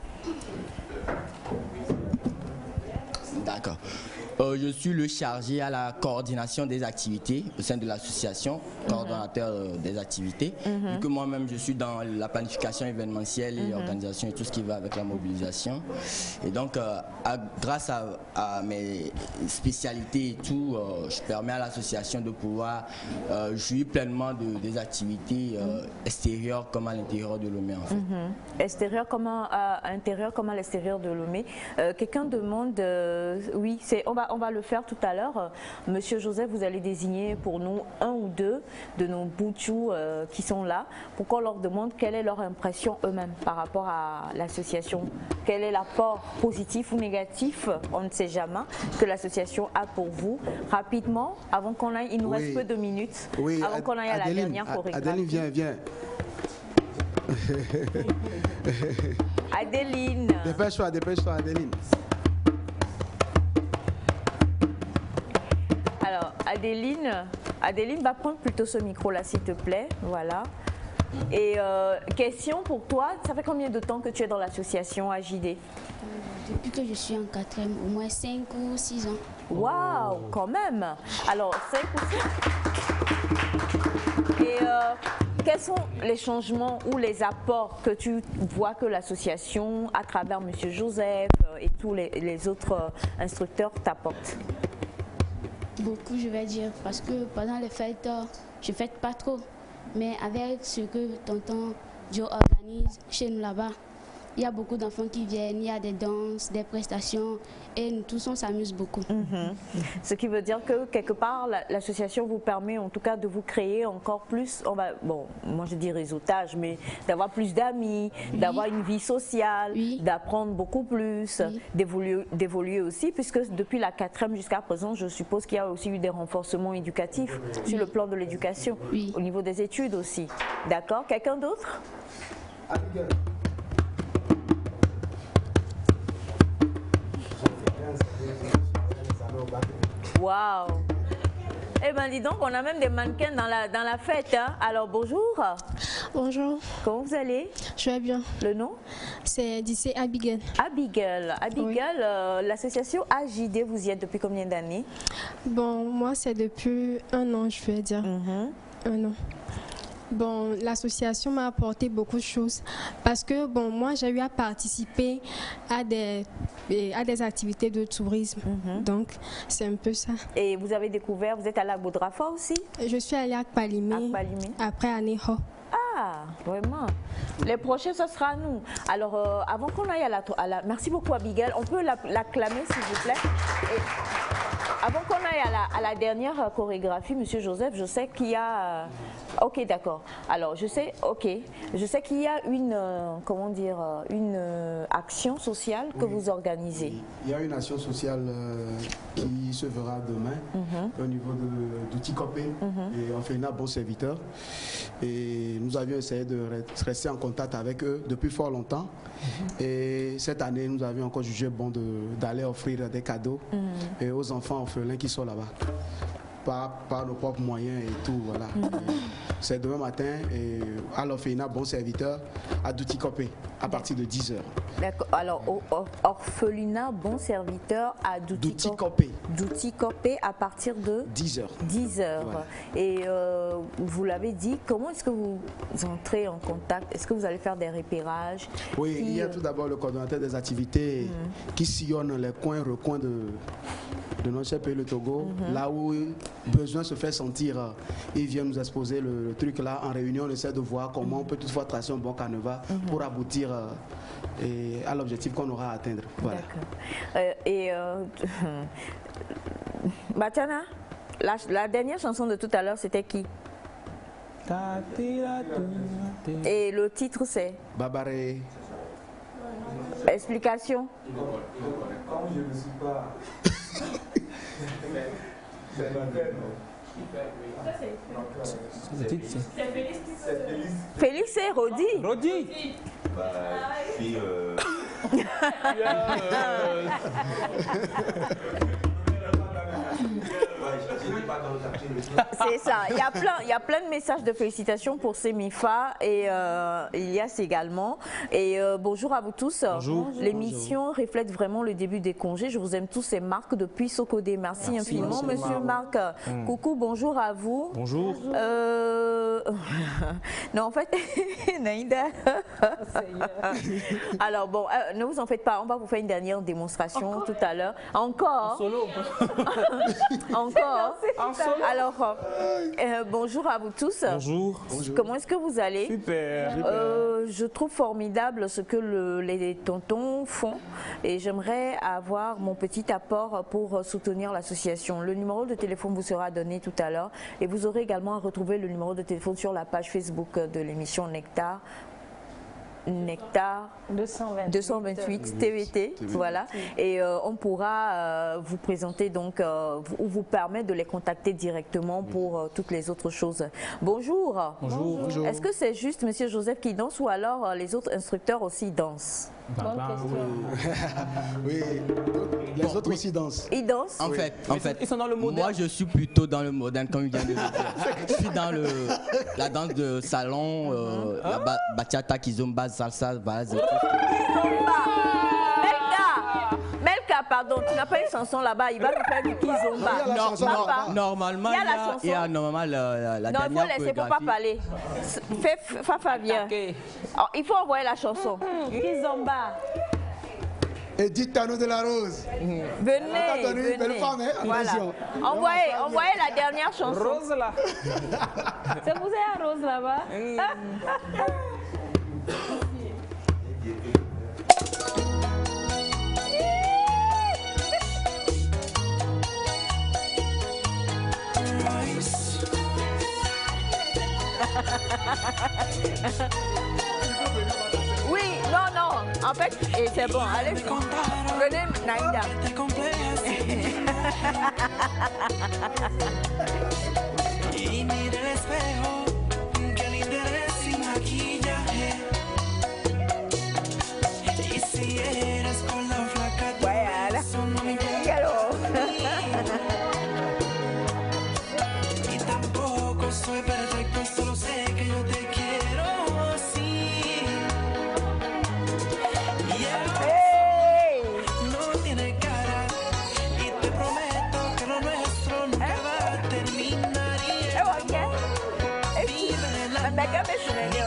D'accord. Je suis le chargé à la coordination des activités au sein de l'association, coordonnateur des activités. Vu que moi-même je suis dans la planification événementielle et organisation et tout ce qui va avec la mobilisation. Et donc, grâce à mes spécialités et tout, je permets à l'association de pouvoir jouir pleinement des activités extérieures comme à l'intérieur de Lomé. En fait. Extérieur comme à l'intérieur comme à l'extérieur de Lomé. Quelqu'un demande, oui, on va on va le faire tout à l'heure. Monsieur Joseph, vous allez désigner pour nous un ou deux de nos boutchous qui sont là pour qu'on leur demande quelle est leur impression eux-mêmes par rapport à l'association. Quel est l'apport positif ou négatif, on ne sait jamais, que l'association a pour vous. Rapidement, avant qu'on aille, il nous reste peu de minutes, avant qu'on aille à la dernière chorégraphie. Adeline, viens. Adeline. Dépêche-toi, Adeline. Alors, Adeline va prendre plutôt ce micro-là, s'il te plaît. Voilà. Et question pour toi, ça fait combien de temps que tu es dans l'association AJD? Depuis que je suis en 4e, au moins 5 ou 6 ans. Waouh, quand même. Alors, 5 ou 6. Et quels sont les changements ou les apports que tu vois que l'association, à travers M. Joseph et tous les autres instructeurs, t'apportent? Beaucoup, je vais dire, parce que pendant les fêtes, je ne fête pas trop. Mais avec ce que tonton Joe organise chez nous là-bas, il y a beaucoup d'enfants qui viennent, il y a des danses, des prestations et nous tous on s'amuse beaucoup. Ce qui veut dire que quelque part l'association vous permet en tout cas de vous créer encore plus, bon moi je dis réseautage, mais d'avoir plus d'amis, d'avoir une vie sociale, d'apprendre beaucoup plus, d'évoluer aussi, puisque depuis la 4e jusqu'à présent je suppose qu'il y a aussi eu des renforcements éducatifs sur le plan de l'éducation, au niveau des études aussi. D'accord? Quelqu'un d'autre? Waouh! Eh bien, dis donc, on a même des mannequins dans la fête. Hein? Alors, bonjour. Bonjour. Comment vous allez? Je vais bien. Le nom? C'est Abigail. Abigail. Abigail, l'association AJD, vous y êtes depuis combien d'années? Bon, moi, c'est depuis 1 an, je vais dire. 1 an. Bon, l'association m'a apporté beaucoup de choses parce que bon, moi j'ai eu à participer à des activités de tourisme, donc c'est un peu ça. Et vous avez découvert, vous êtes allé à Boudrafa aussi? Je suis allée à Kpalimé, après à Neho. Ah, vraiment. Les prochains, ce sera à nous. Alors, avant qu'on aille à la... Merci beaucoup Abigail, on peut l'acclamer s'il vous plaît. Et avant qu'on aille à la dernière chorégraphie, Monsieur Joseph, je sais qu'il y a... Ok, d'accord. Alors, je sais qu'il y a une, une action sociale que vous organisez. Il y a une action sociale qui se verra demain au niveau d'Outikopé et on fait un bon serviteur. Et nous avions essayé de rester en contact avec eux depuis fort longtemps. Et cette année, nous avions encore jugé bon d'aller offrir des cadeaux et aux enfants orphelins qui sont là-bas. Par nos propres moyens et tout, voilà. C'est demain matin et à l'orphelinat Bon Serviteur à Doutikopé à partir de 10h. D'accord. Alors, orphelinat Bon Serviteur à Doutikopé. Doutikopé à partir de 10h. 10h. Voilà. Et vous l'avez dit, comment est-ce que vous entrez en contact? Est-ce que vous allez faire des repérages? Oui, il y a tout d'abord le coordonnateur des activités qui sillonne les coins, recoins de notre cher pays, le Togo, là où besoin se fait sentir. Il vient nous exposer le truc là. En réunion, on essaie de voir comment on peut toutefois tracer un bon canevas pour aboutir à l'objectif qu'on aura à atteindre. Voilà. Batiana, la dernière chanson de tout à l'heure, c'était qui? Et le titre, c'est Babaré. Explication. Comme je ne suis pas... Félix et Rodi. Rodi. C'est ça. Il y a plein de messages de félicitations pour Semifa et Ilias également. Et bonjour à vous tous. Bonjour. L'émission reflète vraiment le début des congés. Je vous aime tous, c'est Marc depuis Sokodé. Merci infiniment, monsieur Marc. Coucou, bonjour à vous. Bonjour. Non, en fait, Naïda. Alors bon, ne vous en faites pas, on va vous faire une dernière démonstration tout à l'heure. Encore. En solo. Encore. Alors, bonjour à vous tous. Bonjour. Comment est-ce que vous allez? Super. je trouve formidable ce que les tontons font et j'aimerais avoir mon petit apport pour soutenir l'association. Le numéro de téléphone vous sera donné tout à l'heure et vous aurez également à retrouver le numéro de téléphone sur la page Facebook de l'émission Nectar 228 TVT, voilà, et on pourra vous présenter donc ou vous permettre de les contacter directement pour toutes les autres choses. Bonjour. Bonjour. Bonjour. Est-ce que c'est juste Monsieur Joseph qui danse ou alors les autres instructeurs aussi dansent? Bonne question. Oui, les autres aussi dansent. Ils dansent? En fait, ils sont dans le moderne. moi je suis plutôt dans le moderne comme il vient de le dire. Je suis dans la danse de salon, la bachata, kizomba, salsa, voilà. Melka, pardon, tu n'as pas une chanson là-bas, il va nous faire du kizomba. Normalement, il y a normalement la non, dernière il faut laisser pour pas parler. Fafa vient. Alors, il faut envoyer la chanson. Kizomba. Edith Tano de la Rose. Venez. Belle femme, hein? Voilà. Envoyez la dernière chanson. Rose là. C'est vous êtes à Rose là-bas. Oui, non. En fait, et c'est bon, allez. Venez, Naïda. Y mira el espejo, que linda eres sin maquillaje. Y si eres con la flaca, eso no me importa. Y tampoco soy perfecto, solo sé que yo te quiero así. Y no tiene cara, y te prometo que lo nuestro nunca va a terminar.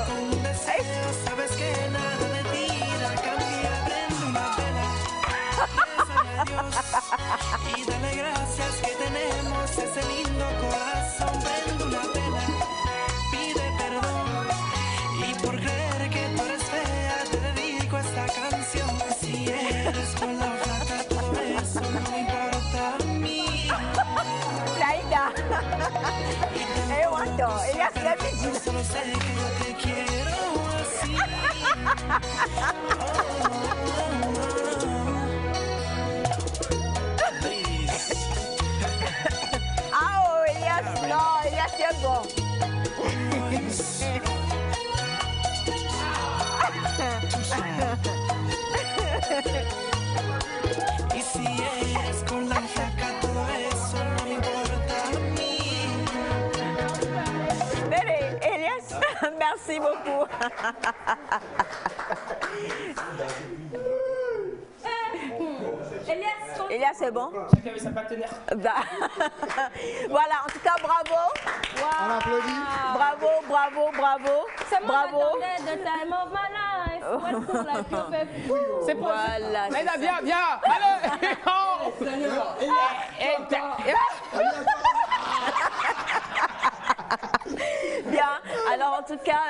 Con un deseo, sabes que nada de ti la cambia. Prende una vela, bésale a Dios y dale gracias que tenemos ese lindo corazón. Prende una vela, pide perdón y por creer que tú eres fea te dedico esta canción. Si eres con la flaca, todo eso no me importa a mí. Naïda. Solo sé que yo te quiero así. Elias, non, Elias, c'est bon. Y si eres con la flaca, todo eso no me importa a mí. Elias, merci beaucoup. Elias, c'est bon? Chacun avait sa partenaire. Voilà, en tout cas, bravo. On applaudit. Bravo. C'est moi qui attendais the time of my life. C'est pour voilà. Naïda, viens. Allez. Bien, alors en tout cas,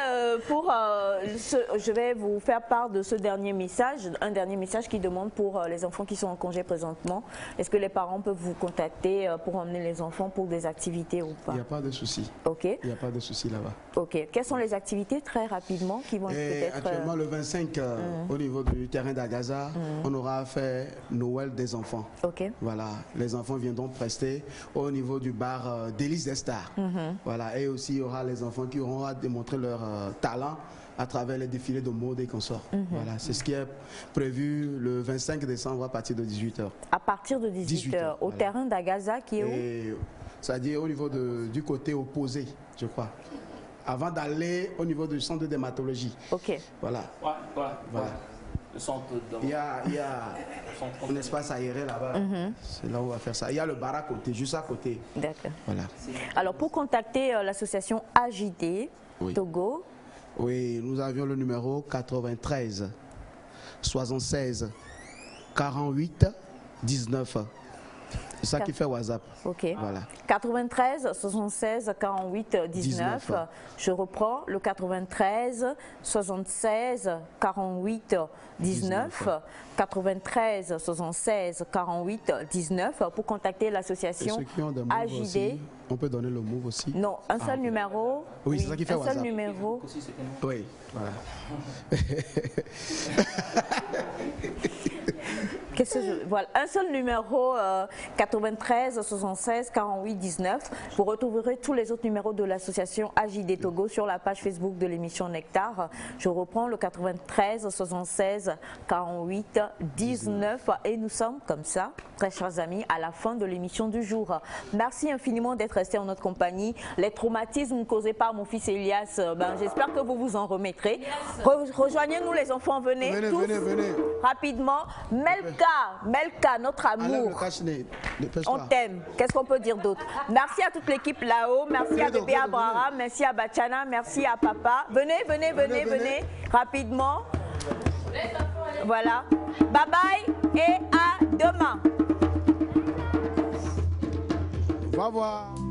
je vais vous faire part de ce dernier message, un dernier message qui demande pour les enfants qui sont en congé présentement. Est-ce que les parents peuvent vous contacter pour emmener les enfants pour des activités ou pas? Il n'y a pas de souci. Ok. Il n'y a pas de souci là-bas. Ok. Quelles sont les activités très rapidement qui vont être peut-être... Actuellement, le 25, au niveau du terrain d'Agaza, on aura fait Noël des enfants. Ok. Voilà, les enfants viendront prester au niveau du bar Délices des Stars. Voilà, et aussi il y aura les enfants qui auront à démontrer leur talent à travers les défilés de mode et consorts. Voilà, c'est ce qui est prévu le 25 décembre à partir de 18h. À partir de 18h, au terrain d'Agaza qui est où? C'est-à-dire au niveau du côté opposé, je crois. Avant d'aller au niveau du centre de dermatologie. Ok. Voilà. Voilà. Le centre de... Il y a un espace aéré là-bas. C'est là où on va faire ça. Il y a le bar à côté, juste à côté. D'accord. Voilà. Alors pour contacter l'association AJD Togo. Oui, nous avions le numéro 93 76 48 19. Ça qui fait WhatsApp. Ok. Voilà. 93 76 48 19. Je reprends le 93 76 48 19. 93 76 48 19 pour contacter l'association AJD. Aussi, on peut donner le move aussi. Non, un seul numéro. Oui, c'est ça qui fait un WhatsApp. seul numéro. Oui, voilà. Voilà, un seul numéro 93 76 48 19. Vous retrouverez tous les autres numéros de l'association AJD Togo sur la page Facebook de l'émission Nectar. Je reprends le 93 76 48 19 et nous sommes comme ça, très chers amis, à la fin de l'émission du jour. Merci infiniment d'être restés en notre compagnie. Les traumatismes causés par mon fils Elias, j'espère que vous vous en remettrez. Rejoignez-nous les enfants, venez tous venez. rapidement. Melka, notre amour, on t'aime. Qu'est-ce qu'on peut dire d'autre? Merci à toute l'équipe là-haut, merci à bébé Abraham, merci à Bachana, merci à papa. Venez, rapidement. Voilà. Bye bye et à demain. Au revoir.